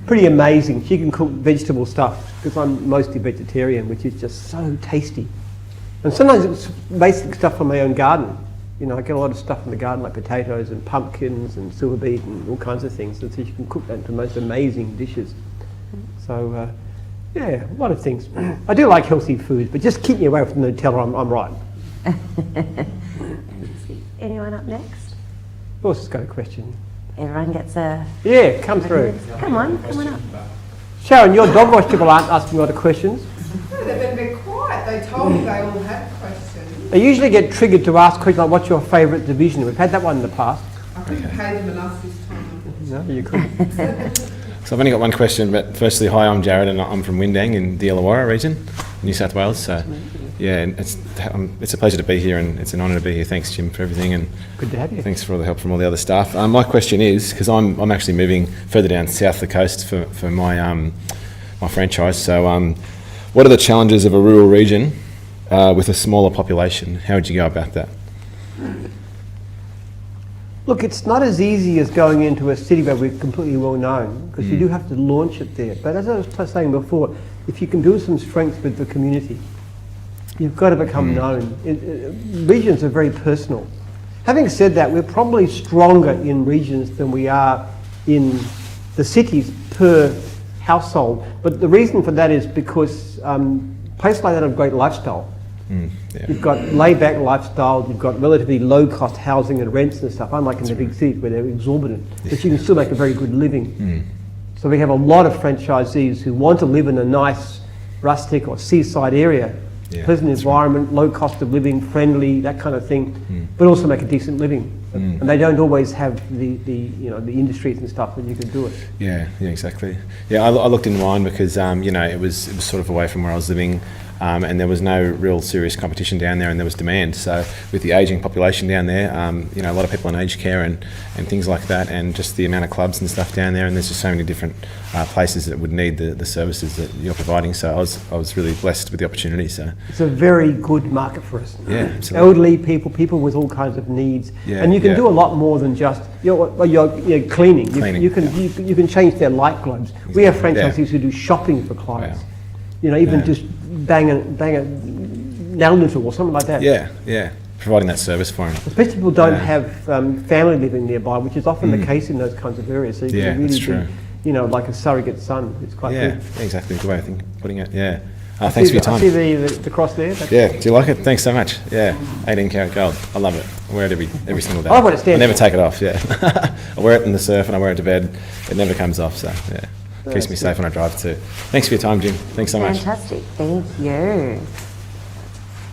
pretty amazing. She can cook vegetable stuff, because I'm mostly vegetarian, which is just so tasty. And sometimes it's basic stuff from my own garden. You know, I get a lot of stuff in the garden, like potatoes and pumpkins and silver beet and all kinds of things. And so you can cook that into the most amazing dishes. So, yeah, a lot of things. I do like healthy foods, but just keep me away from the Nutella, I'm right. Anyone up next? Who else has got a question? Everyone gets a... Yeah, come through. Come on up. Sharon, your dog wash people aren't asking a lot of questions. No, they've been a bit quiet. They told me they all had questions. They usually get triggered to ask questions like, what's your favourite division? We've had that one in the past. I couldn't pay them enough this time. No, you couldn't. So I've only got one question, but firstly, hi, I'm Jared and I'm from Windang in the Illawarra region, New South Wales. So yeah, and it's a pleasure to be here and it's an honour to be here. Thanks, Jim, for everything, and good to have you. Thanks for all the help from all the other staff. My question is, because I'm actually moving further down south the coast for my my franchise. So what are the challenges of a rural region with a smaller population? How would you go about that? Look, it's not as easy as going into a city where we're completely well known, because you do have to launch it there. But as I was saying before, if you can build some strength with the community, you've got to become known. Regions are very personal. Having said that, we're probably stronger in regions than we are in the cities per household. But the reason for that is because places like that have great lifestyle. Yeah. You've got laid-back lifestyle, you've got relatively low-cost housing and rents and stuff, unlike in the big cities where they're exorbitant, but you can still make a very good living. So we have a lot of franchisees who want to live in a nice rustic or seaside area, pleasant environment, low cost of living, friendly, that kind of thing, but also make a decent living. And they don't always have the industries and stuff that you can do it. Yeah, exactly. Yeah, I looked in mine because it was sort of away from where I was living. And there was no real serious competition down there, and there was demand. So with the ageing population down there, a lot of people in aged care and things like that, and just the amount of clubs and stuff down there, and there's just so many different places that would need the services that you're providing. So I was really blessed with the opportunity. So it's a very good market for us. Yeah, absolutely. Elderly people with all kinds of needs, and you can do a lot more than just you're cleaning. You can change their light globes. Exactly. We have franchisees who do shopping for clients. Wow. Just bang a nail knittle or something like that. Yeah, providing that service for them. Especially people don't have family living nearby, which is often the case in those kinds of areas. So you can really be, like a surrogate son. It's quite good. Yeah, exactly. The way I think putting it. Yeah. Thanks for your time. I see the cross there. Yeah. Do you like it? Thanks so much. Yeah. 18 karat gold. I love it. I wear it every single day. I want it stand. I never take it off. Yeah. I wear it in the surf and I wear it to bed. It never comes off. So yeah. Keeps me safe when I drive too. Thanks for your time, Jim. Thanks so much. Fantastic. Thank you.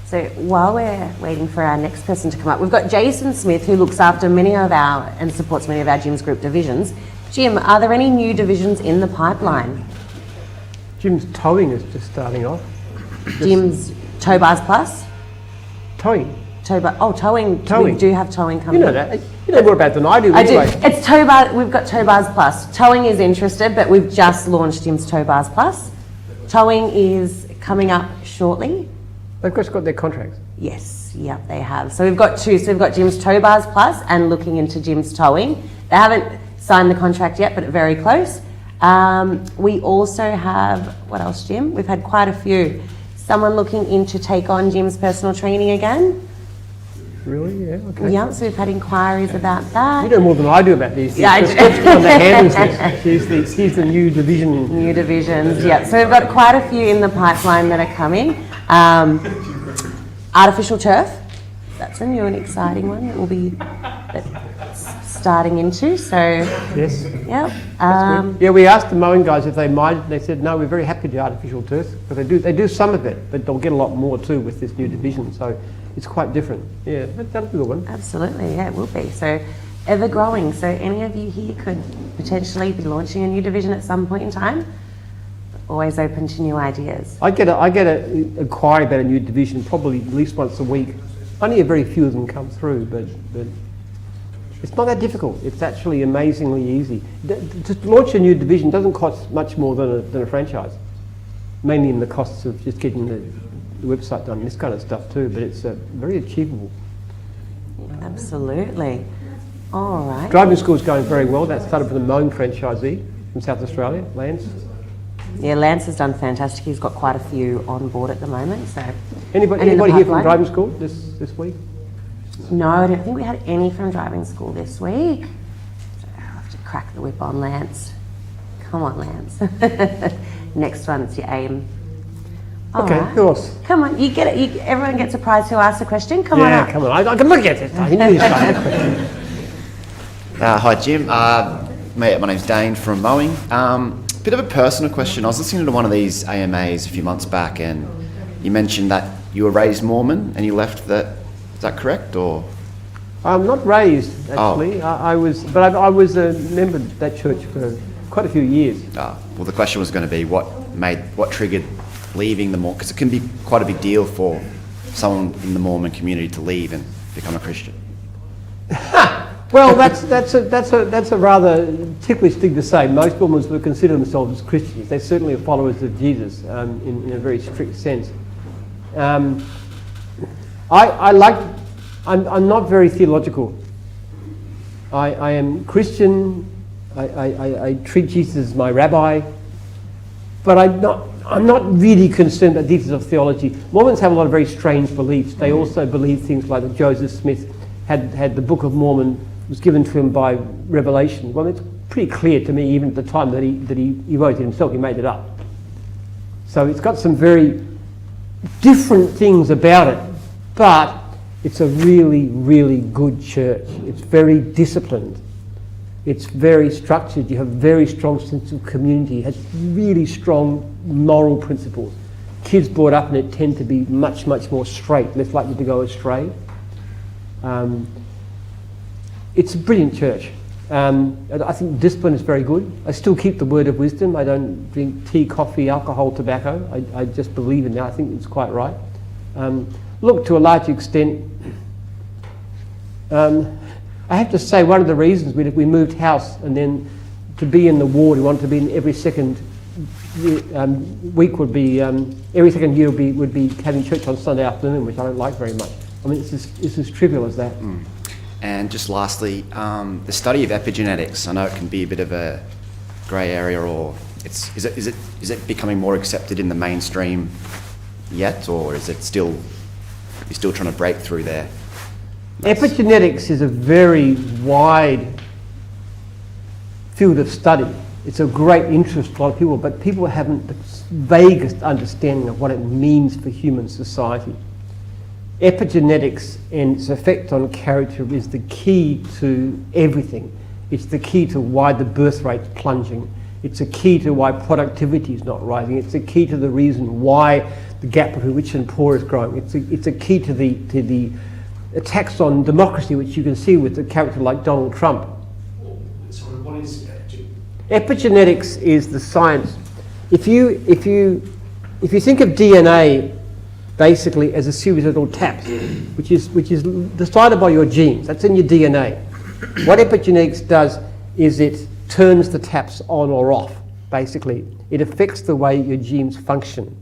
So while we're waiting for our next person to come up, we've got Jason Smith, who looks after and supports many of our Jim's Group divisions. Jim, are there any new divisions in the pipeline? Jim's towing is just starting off. Jim's Tow Bars Plus? Towing. Towing. We do have towing coming. You know that. You know more about than I do. I do. It's Tow Bar. We've got Tow Bars Plus. Towing is interested, but we've just launched Jim's Tow Bars Plus. Towing is coming up shortly. They've just got their contracts. Yes. Yep, they have. So we've got two. So we've got Jim's Tow Bars Plus and looking into Jim's Towing. They haven't signed the contract yet, but very close. We also have, what else, Jim? We've had quite a few. Someone looking in to take on Jim's personal training again. Really? Yeah, okay. Yeah, so we've had inquiries about that. You know more than I do about these things. Yeah, I do. On the handles list. She's the new division. New divisions, yeah. So we've got quite a few in the pipeline that are coming. Artificial turf, that's a new and exciting one that we'll be starting into. So yes, yeah. Yeah, we asked the mowing guys if they minded, and they said no. We're very happy to do artificial turf, but they do some of it, but they'll get a lot more too with this new division. So it's quite different. Yeah, that'll be a good one. Absolutely, yeah, it will be. So ever growing. So any of you here could potentially be launching a new division at some point in time. Always open to new ideas. I get an inquiry about a new division probably at least once a week. Only a very few of them come through, but it's not that difficult. It's actually amazingly easy. To launch a new division doesn't cost much more than a franchise. Mainly in the costs of just getting the website done, this kind of stuff too, but it's very achievable. Absolutely. All right. Driving school's going very well. That started with a Mowing franchisee from South Australia, Lance. Yeah, Lance has done fantastic. He's got quite a few on board at the moment. So, anybody here from driving school this week? No, I don't think we had any from driving school this week. So I'll have to crack the whip on Lance. Come on, Lance. Next one's your aim. All okay, right. who else? Come on, you get it. Everyone gets a prize who asks a question. Come on up. Yeah, come on. I can look at it. I knew this guy had a question. Hi, Jim. My name's Dane from Mowing. Bit of a personal question. I was listening to one of these AMAs a few months back, and you mentioned that you were raised Mormon and you left that. Is that correct, or? I'm not raised actually. Oh. I was a member of that church for quite a few years. Well, the question was going to be what triggered leaving the Mormon, because it can be quite a big deal for someone in the Mormon community to leave and become a Christian. Well, that's a rather ticklish thing to say. Most Mormons would consider themselves as Christians. They certainly are followers of Jesus in a very strict sense. I'm not very theological. I am Christian. I treat Jesus as my rabbi, but I'm not really concerned about details of theology. Mormons have a lot of very strange beliefs. They also believe things like that Joseph Smith had the Book of Mormon was given to him by revelation. Well, it's pretty clear to me, even at the time that he wrote it himself, he made it up. So it's got some very different things about it, but it's a really, really good church. It's very disciplined. It's very structured. You have a very strong sense of community. It has really strong moral principles. Kids brought up in it tend to be much, much more straight, less likely to go astray. It's a brilliant church. I think discipline is very good. I still keep the word of wisdom. I don't drink tea, coffee, alcohol, tobacco. I just believe in that. I think it's quite right. Look, to a large extent, I have to say one of the reasons we moved house and then to be in the ward, we wanted to be in every second week would be, every second year would be having church on Sunday afternoon, which I don't like very much. I mean, it's as trivial as that. Mm. And just lastly, the study of epigenetics. I know it can be a bit of a grey area, or is it becoming more accepted in the mainstream yet, or is it still you're still trying to break through there? Epigenetics is a very wide field of study. It's a great interest to a lot of people, but people haven't the vaguest understanding of what it means for human society. Epigenetics and its effect on character is the key to everything. It's the key to why the birth rate's plunging. It's a key to why productivity is not rising. It's a key to the reason why the gap between rich and poor is growing. It's a key to the attacks on democracy, which you can see with a character like Donald Trump. So what is Epigenetics is the science. If you think of DNA basically as a series of little taps, which is decided by your genes. That's in your DNA. What epigenetics does is it turns the taps on or off. Basically, it affects the way your genes function,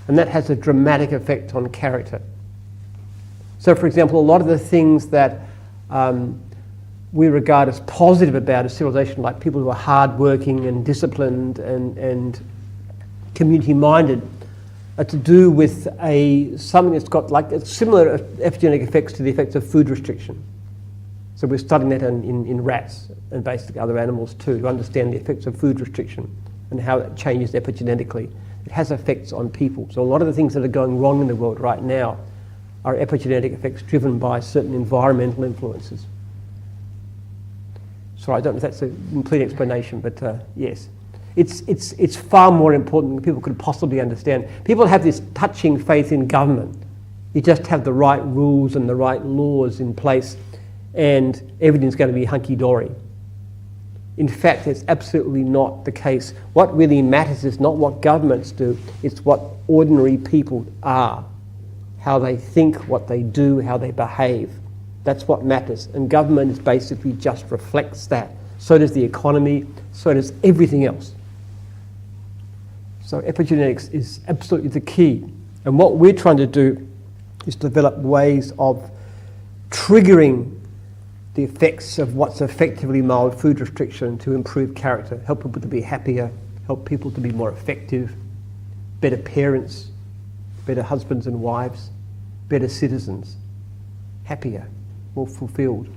and that has a dramatic effect on character. So, for example, a lot of the things that we regard as positive about a civilization, like people who are hardworking and disciplined and community-minded, are to do with something that's got like similar epigenetic effects to the effects of food restriction. So we're studying that in rats and basically other animals too, to understand the effects of food restriction and how it changes epigenetically. It has effects on people. So a lot of the things that are going wrong in the world right now are epigenetic effects driven by certain environmental influences. Sorry, I don't know if that's a complete explanation, but yes. It's far more important than people could possibly understand. People have this touching faith in government. You just have the right rules and the right laws in place and everything's going to be hunky-dory. In fact, it's absolutely not the case. What really matters is not what governments do, it's what ordinary people are. How they think, what they do, how they behave. That's what matters. And government is basically just reflects that. So does the economy, so does everything else. So epigenetics is absolutely the key. And what we're trying to do is develop ways of triggering the effects of what's effectively mild food restriction to improve character, help people to be happier, help people to be more effective, better parents, better husbands and wives, better citizens, happier, more fulfilled.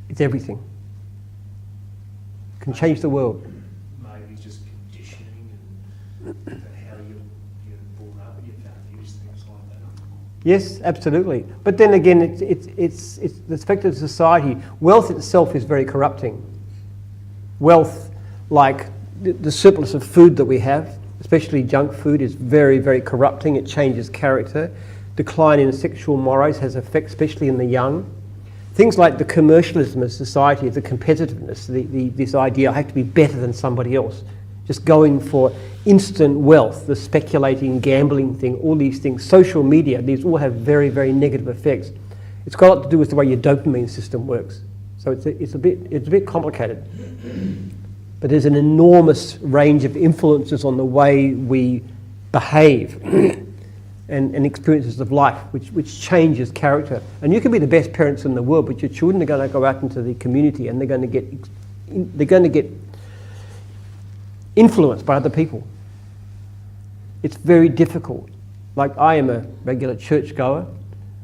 It's everything. It can change the world. Maybe just conditioning and how you're brought up, your values, things like that. Yes, absolutely. But then again, it's the spectre of society. Wealth itself is very corrupting. Wealth, like the surplus of food that we have, especially junk food, is very, very corrupting. It changes character. Decline in sexual mores has effects, especially in the young. Things like the commercialism of society, the competitiveness, this idea I have to be better than somebody else, just going for instant wealth, the speculating, gambling thing, all these things, social media, these all have very, very negative effects. It's got a lot to do with the way your dopamine system works. So it's a bit complicated. But there's an enormous range of influences on the way we behave and experiences of life, which changes character. And you can be the best parents in the world, but your children are going to go out into the community and they're going to get influenced by other people. It's very difficult. Like, I am a regular church goer.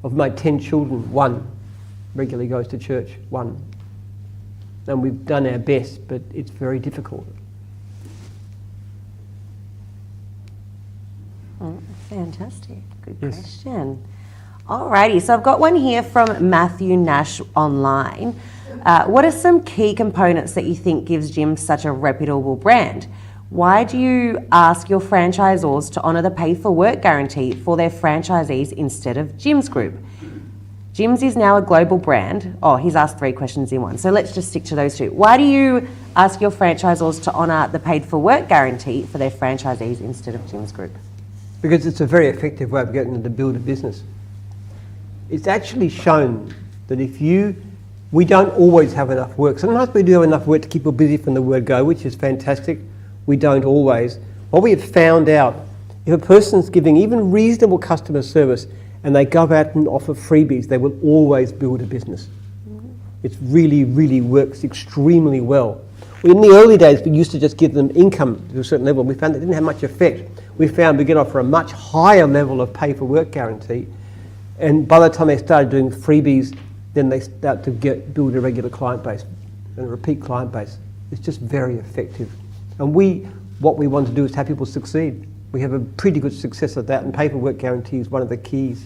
Of my 10 children, 1 regularly goes to church, 1. And we've done our best, but it's very difficult. Oh, fantastic. Good question. Alrighty, so I've got one here from Matthew Nash online. What are some key components that you think gives Jim such a reputable brand? Why do you ask your franchisors to honour the paid-for-work guarantee for their franchisees instead of Jim's Group? Jim's is now a global brand. Oh, he's asked 3 questions in one, so let's just stick to those 2. Why do you ask your franchisors to honour the paid-for-work guarantee for their franchisees instead of Jim's Group? Because it's a very effective way of getting them to build a business. It's actually shown that we don't always have enough work. Sometimes we do have enough work to keep people busy from the word go, which is fantastic. We don't always. What we have found out, if a person's giving even reasonable customer service and they go out and offer freebies, they will always build a business. It really, really works extremely well. In the early days, we used to just give them income to a certain level. We found it didn't have much effect. We found we could offer a much higher level of pay-for-work guarantee. And by the time they started doing freebies, then they start to build a regular client base and a repeat client base. It's just very effective. And what we want to do is have people succeed. We have a pretty good success at that, and pay-for-work guarantee is one of the keys.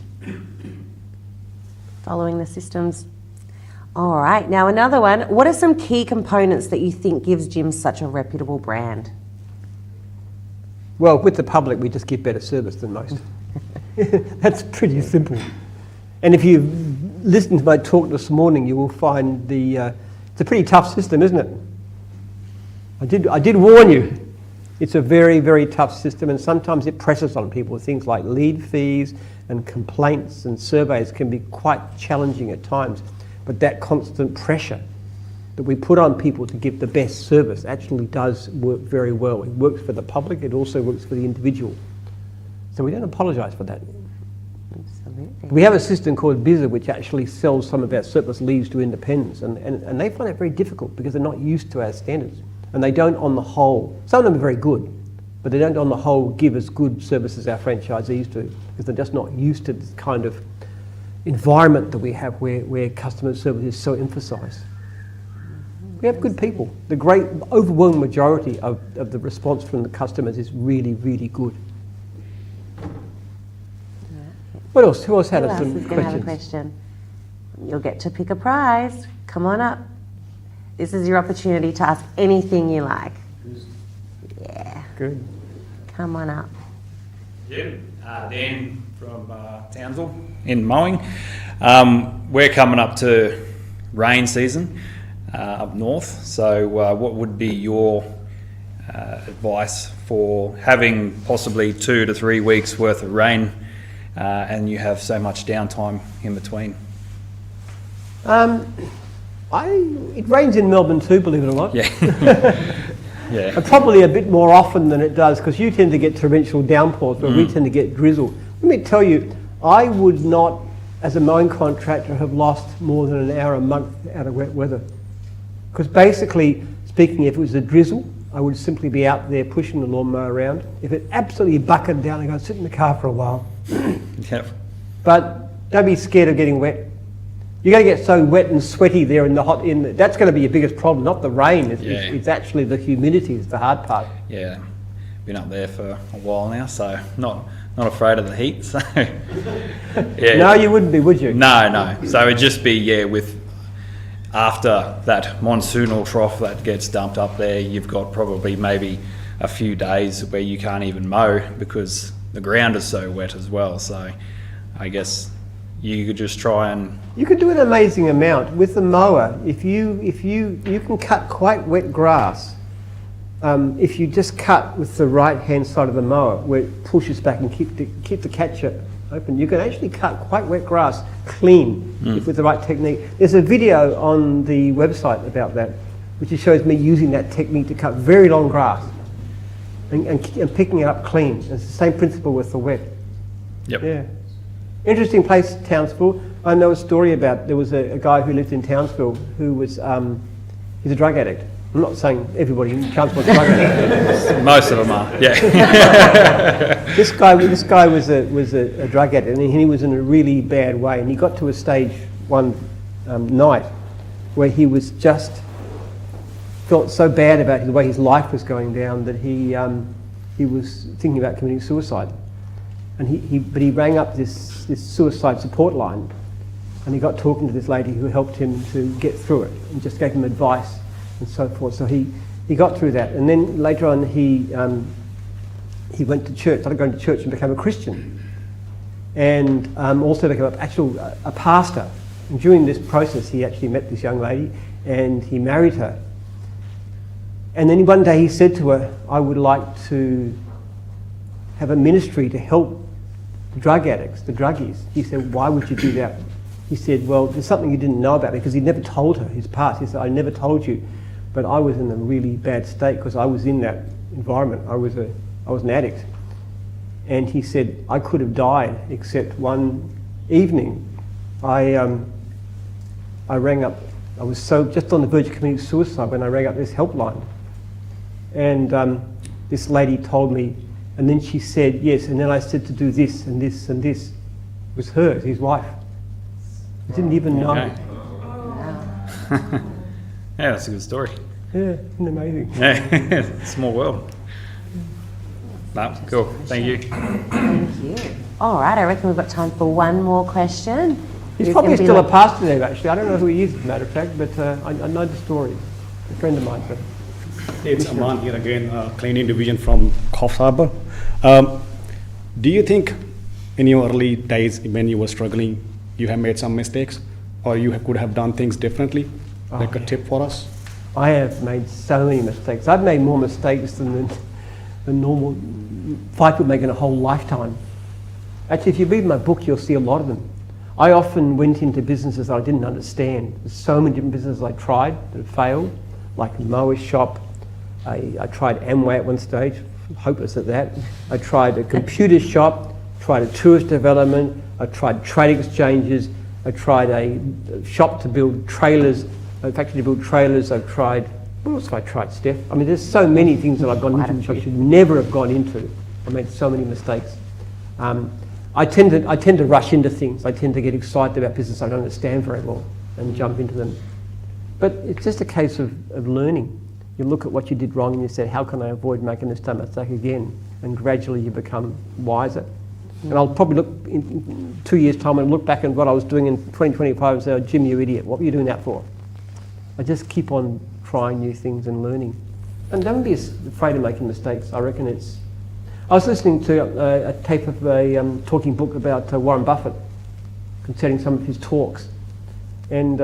Following the systems. All right, now another one. What are some key components that you think gives Jim such a reputable brand? Well, with the public, we just give better service than most. That's pretty simple. And if you listen to my talk this morning, you will find it's a pretty tough system, isn't it? I did warn you. It's a very, very tough system, and sometimes it presses on people. Things like lead fees and complaints and surveys can be quite challenging at times. But that constant pressure that we put on people to give the best service actually does work very well. It works for the public, it also works for the individual. So we don't apologise for that. Absolutely. We have a system called Bizza which actually sells some of our surplus leaves to independents, and they find it very difficult because they're not used to our standards. And they don't on the whole, some of them are very good, but they don't on the whole give as good service as our franchisees do, because they're just not used to this kind of environment that we have where customer service is so emphasised. We have good people. The great overwhelming majority of the response from the customers is really, really good. What else? Who else had Who else some is going to have a questions? question? You'll get to pick a prize. Come on up. This is your opportunity to ask anything you like. Yeah. Good. Come on up. Jim, Dan from Townsville in Mowing. We're coming up to rain season up north, so what would be your advice for having possibly 2 to 3 weeks worth of rain and you have so much downtime in between? It rains in Melbourne too, believe it or not. Yeah. Yeah. And probably a bit more often than it does, because you tend to get torrential downpours, but we tend to get drizzle. Let me tell you, I would not, as a mowing contractor, have lost more than an hour a month out of wet weather. Because basically speaking, if it was a drizzle, I would simply be out there pushing the lawnmower around. If it absolutely bucketed down, I'd go sit in the car for a while. Yep. But don't be scared of getting wet. You're going to get so wet and sweaty there in the hot. That's going to be your biggest problem, not the rain. It's actually the humidity is the hard part. Yeah, been up there for a while now, so not afraid of the heat. So yeah. No, you wouldn't be, would you? No. So it'd just be with after that monsoonal trough that gets dumped up there, you've got probably maybe a few days where you can't even mow because the ground is so wet as well. So I guess you could just try and... You could do an amazing amount with the mower. If you can cut quite wet grass, if you just cut with the right hand side of the mower where it pushes back and keep the catcher open, you can actually cut quite wet grass clean with the right technique. There's a video on the website about that, which shows me using that technique to cut very long grass and picking it up clean. It's the same principle with the wet. Yep. Yeah. Interesting place, Townsville. I know a story about, there was a guy who lived in Townsville who was, he's a drug addict. I'm not saying everybody in Townsville's a drug addict. Most of them are, yeah. This guy was a drug addict, and he was in a really bad way. And he got to a stage one night where he was just felt so bad about the way his life was going down that he was thinking about committing suicide. And he rang up this suicide support line, and he got talking to this lady who helped him to get through it and just gave him advice and so forth. So he got through that, and then later on he went to church, started going to church and became a Christian, and also became a pastor. And during this process, he actually met this young lady, and he married her. And then one day he said to her, "I would like to have a ministry to help drug addicts, the druggies." He said, "Why would you do that?" He said, "Well, there's something you didn't know about," because he'd never told her his past. He said, "I never told you, but I was in a really bad state because I was in that environment. I was an addict." And he said, "I could have died, except one evening I rang up. I was so just on the verge of committing suicide when I rang up this helpline, and this lady told me." And then she said, "Yes," and then I said to do this and this and this. It was hers, his wife. I didn't even know. Okay. Yeah, that's a good story. Yeah, isn't it amazing? Yeah, small world. No, cool. Thank you. Thank you. All right, I reckon we've got time for one more question. He's Who's probably gonna be still a like- pastor there, actually. I don't know who he is, as a matter of fact, but I know the story. A friend of mine. But It's Aman here again, cleaning division from Coffs Harbour. Do you think in your early days when you were struggling, you have made some mistakes, or you could have done things differently? Like a tip for us? I have made so many mistakes. I've made more mistakes than the normal 5 people make in a whole lifetime. Actually, if you read my book, you'll see a lot of them. I often went into businesses I didn't understand. There's so many different businesses I tried that have failed, like a mower shop. I tried Amway at one stage, hopeless at that. I tried a computer shop, tried a tourist development. I tried trade exchanges. I tried a shop to build trailers, a factory to build trailers. I've tried, what else have I tried, Steph? I mean, there's so many things that I've gone into which I should never have gone into. I made so many mistakes. I tend to rush into things. I tend to get excited about business I don't understand very well and jump into them. But it's just a case of learning. You look at what you did wrong and you say, how can I avoid making this same mistake again? And gradually you become wiser. And I'll probably look in 2 years' time and look back at what I was doing in 2025 and say, oh, Jim, you idiot, what were you doing that for? I just keep on trying new things and learning. And don't be afraid of making mistakes. I reckon it's... I was listening to a tape of a talking book about Warren Buffett concerning some of his talks. And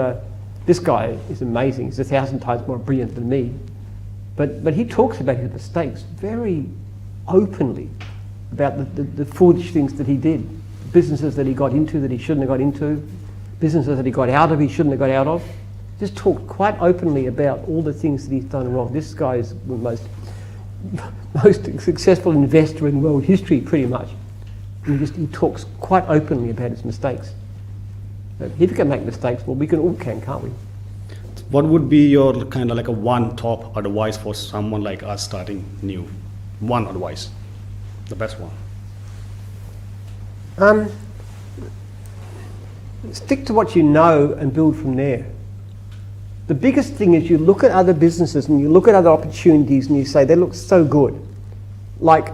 this guy is amazing. He's 1,000 times more brilliant than me. But he talks about his mistakes very openly, about the foolish things that he did, businesses that he got into that he shouldn't have got into, businesses that he got out of he shouldn't have got out of. Just talked quite openly about all the things that he's done wrong. This guy is the most successful investor in world history, pretty much. And he talks quite openly about his mistakes. If you can make mistakes, well, we can all can't we? What would be your kind of like a one top advice for someone like us starting new? One advice, the best one. Stick to what you know and build from there. The biggest thing is you look at other businesses and you look at other opportunities and you say, they look so good. Like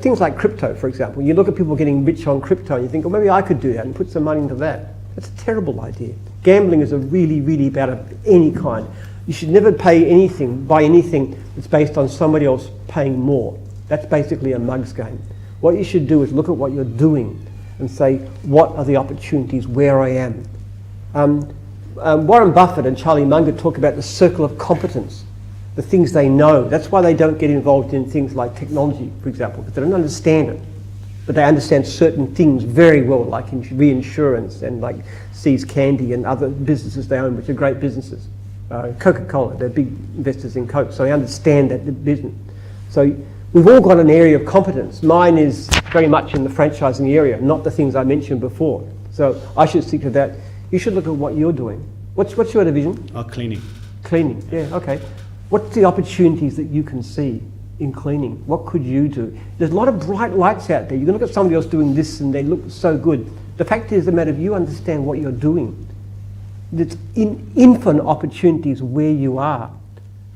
things like crypto, for example. You look at people getting rich on crypto and you think, oh, maybe I could do that and put some money into that. That's a terrible idea. Gambling is a really, really bad of any kind. You should never buy anything that's based on somebody else paying more. That's basically a mug's game. What you should do is look at what you're doing and say, what are the opportunities where I am? Warren Buffett and Charlie Munger talk about the circle of competence, the things they know. That's why they don't get involved in things like technology, for example, because they don't understand it. But they understand certain things very well, like reinsurance and like See's Candy and other businesses they own, which are great businesses. Coca-Cola, they're big investors in Coke, so they understand that business. So we've all got an area of competence. Mine is very much in the franchising area, not the things I mentioned before. So I should stick to that. You should look at what you're doing. What's your division? Cleaning. Cleaning, yeah, okay. What's the opportunities that you can see in cleaning? What could you do? There's a lot of bright lights out there. You can look at somebody else doing this and they look so good. The fact is, the matter of you understand what you're doing. There's infinite opportunities where you are.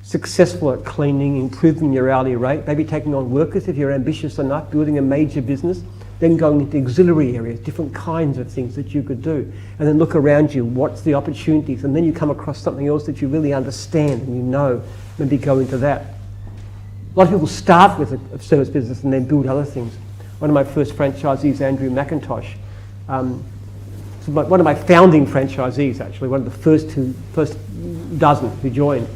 Successful at cleaning, improving your hourly rate, maybe taking on workers if you're ambitious enough, building a major business, then going into auxiliary areas, different kinds of things that you could do. And then look around you, what's the opportunities? And then you come across something else that you really understand and you know, maybe go into that. A lot of people start with a service business and then build other things. One of my first franchisees, Andrew McIntosh, one of my founding franchisees actually, one of the first dozen who joined,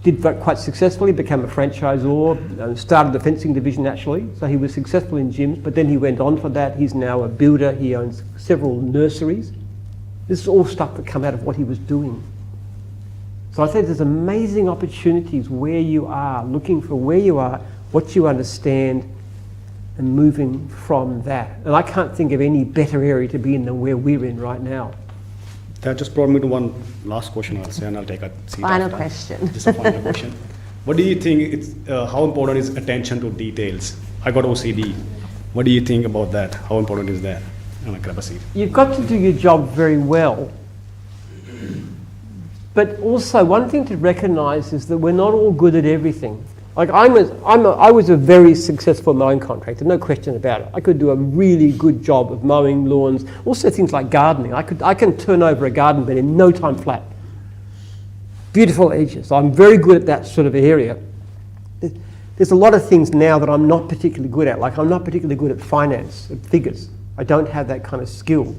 did that quite successfully, became a franchisor, started the fencing division actually, so he was successful in gyms, but then he went on for that. He's now a builder, he owns several nurseries. This is all stuff that come out of what he was doing. So I say there's amazing opportunities where you are, looking for where you are, what you understand, and moving from that. And I can't think of any better area to be in than where we're in right now. That just brought me to one last question, I'll say, and I'll take a seat Final after. question. Just a final question. What do you think, how important is attention to details? I got OCD. What do you think about that? How important is that? I'm gonna grab a seat. You've got to do your job very well. But also, one thing to recognise is that we're not all good at everything. Like I was a very successful mowing contractor, no question about it. I could do a really good job of mowing lawns, also things like gardening. I can turn over a garden bed in no time flat. Beautiful edges. I'm very good at that sort of area. There's a lot of things now that I'm not particularly good at. Like I'm not particularly good at finance, at figures. I don't have that kind of skill.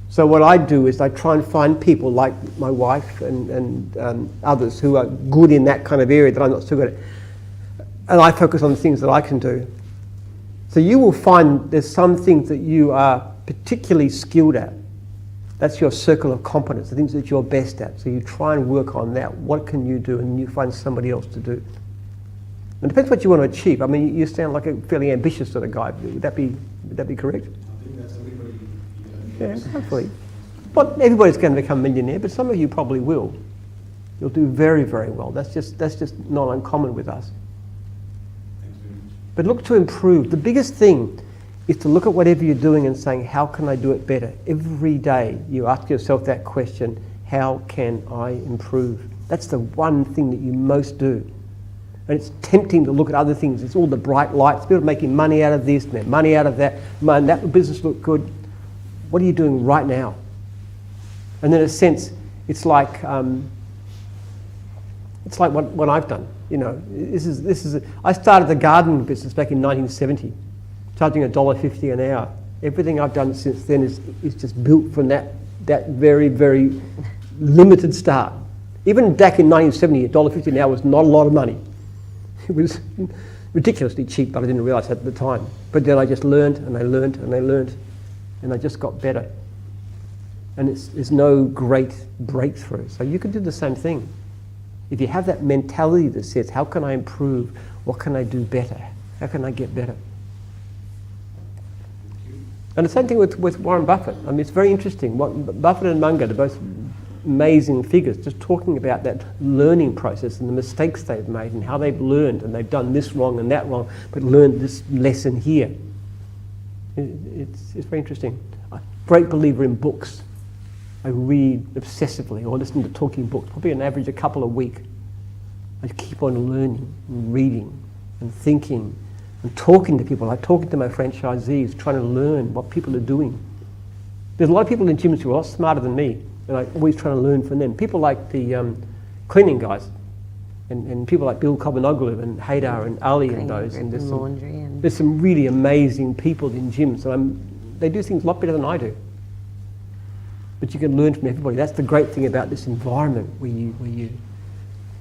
So what I do is I try and find people like my wife and others who are good in that kind of area that I'm not so good at. And I focus on the things that I can do. So you will find there's some things that you are particularly skilled at. That's your circle of competence, the things that you're best at. So you try and work on that. What can you do? And you find somebody else to do. And it depends what you want to achieve. I mean, you sound like a fairly ambitious sort of guy. Would that be correct? I think Yeah, hopefully. Not everybody's going to become a millionaire, but some of you probably will. You'll do very, very well. That's just not uncommon with us. But look to improve. The biggest thing is to look at whatever you're doing and saying, how can I do it better? Every day you ask yourself that question, how can I improve? That's the one thing that you most do. And it's tempting to look at other things. It's all the bright lights, people making money out of this, and money out of that. Man, that business looked good. What are you doing right now? And in a sense, it's like what I've done. You know, I started the gardening business back in 1970, charging $1.50 an hour. Everything I've done since then is just built from that very, very limited start. Even back in 1970, $1.50 an hour was not a lot of money. It was ridiculously cheap, but I didn't realise that at the time. But then I just learned and I learned and I learned, and I just got better. And it's no great breakthrough. So you can do the same thing. If you have that mentality that says, how can I improve? What can I do better? How can I get better? And the same thing with Warren Buffett. I mean, it's very interesting. Buffett and Munger, they're both amazing figures, just talking about that learning process and the mistakes they've made and how they've learned, and they've done this wrong and that wrong, but learned this lesson here. It's very interesting. I'm a great believer in books. I read obsessively or listen to talking books, probably on average a couple a week. I keep on learning and reading and thinking and talking to people, like talking to my franchisees, trying to learn what people are doing. There's a lot of people in gyms who are a lot smarter than me, and I'm always trying to learn from them. People like the cleaning guys, and people like Bill Cobanoglu and Haydar and Ali and those. And there's some really amazing people in gyms. So they do things a lot better than I do. But you can learn from everybody. That's the great thing about this environment where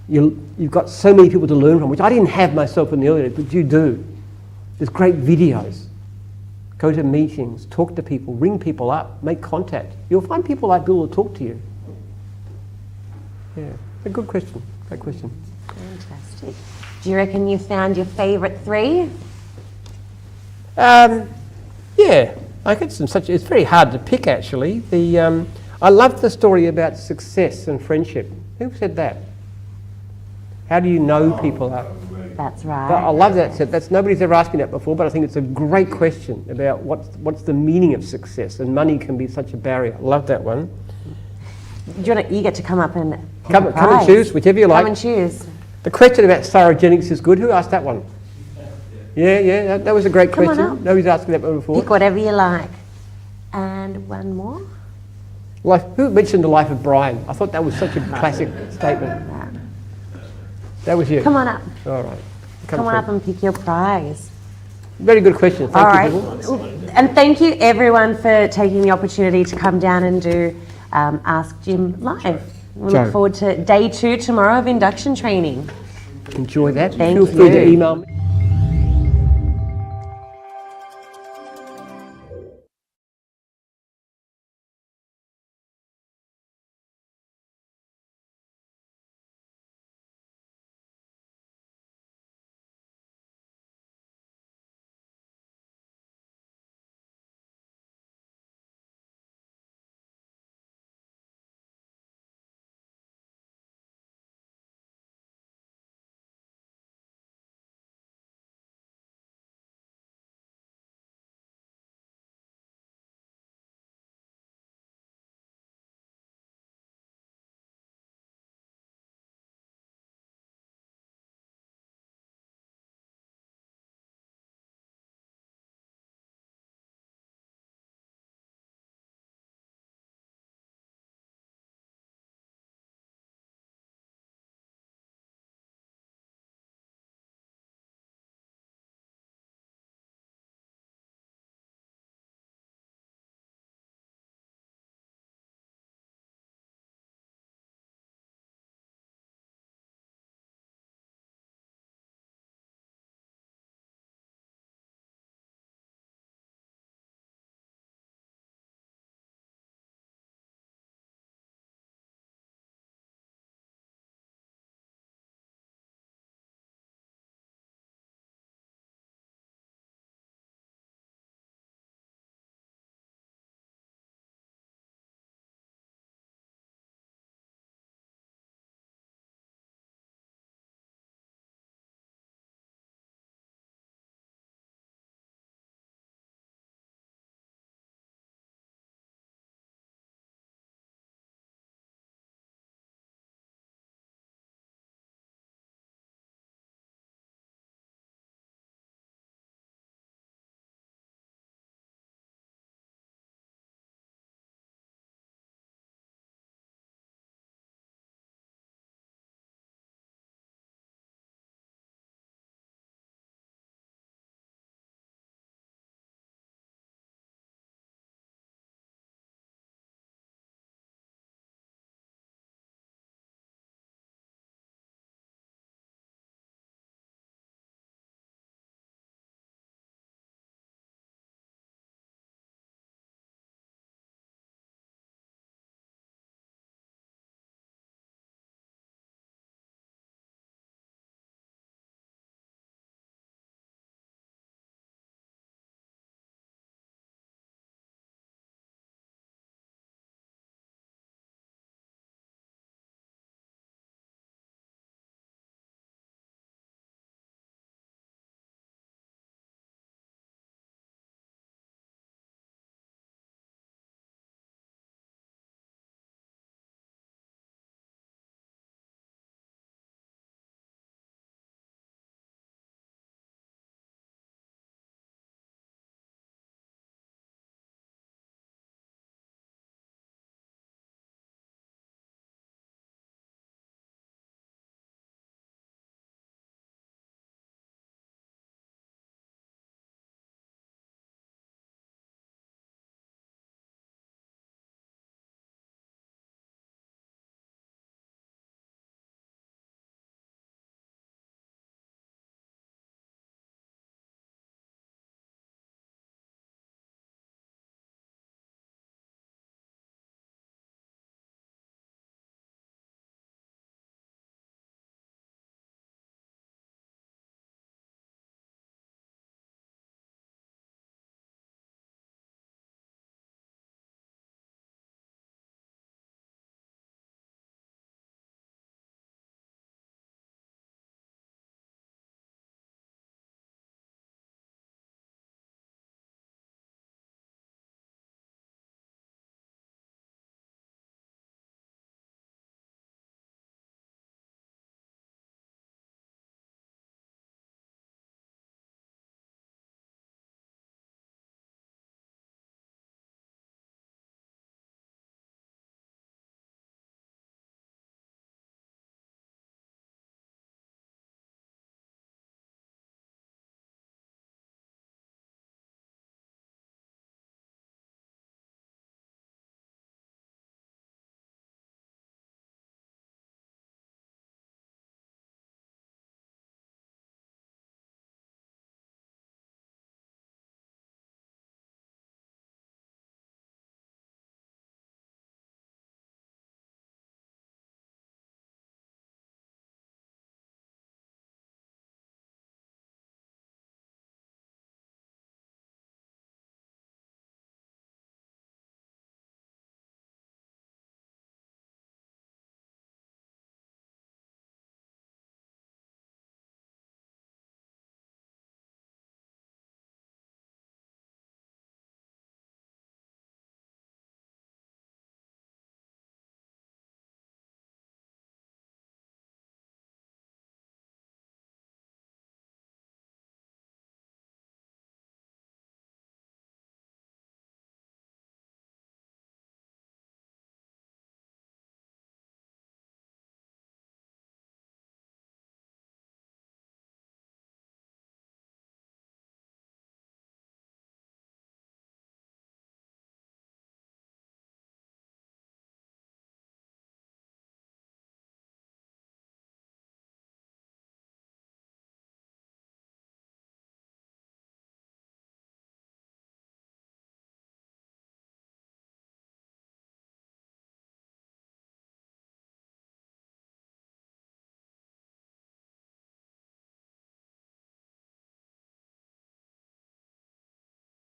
you've got so many people to learn from, which I didn't have myself in the early days, but you do. There's great videos. Go to meetings, talk to people, ring people up, make contact. You'll find people like Bill will talk to you. Yeah, a good question. Great question. Fantastic. Do you reckon you found your favourite 3? Yeah, I get some such. It's very hard to pick actually. I love the story about success and friendship. Who said that? How do you know people are? That's right. I love that. That's nobody's ever asked me that before, but I think it's a great question about what's the meaning of success, and money can be such a barrier. I love that one. You get to come up and come and choose whichever you like. Come and choose. The question about styrogenics is good. Who asked that one? Yeah, that was a great question. Nobody's asking that one before. Pick whatever you like. And one more. Who mentioned the life of Brian? I thought that was such a classic statement. That was you. Come on up. All right. Come on up and pick your prize. Very good question. Thank you, people. And thank you everyone for taking the opportunity to come down and do Ask Jim live. We look forward to day 2 tomorrow of induction training. Enjoy that. Thank Feel free to you. email me.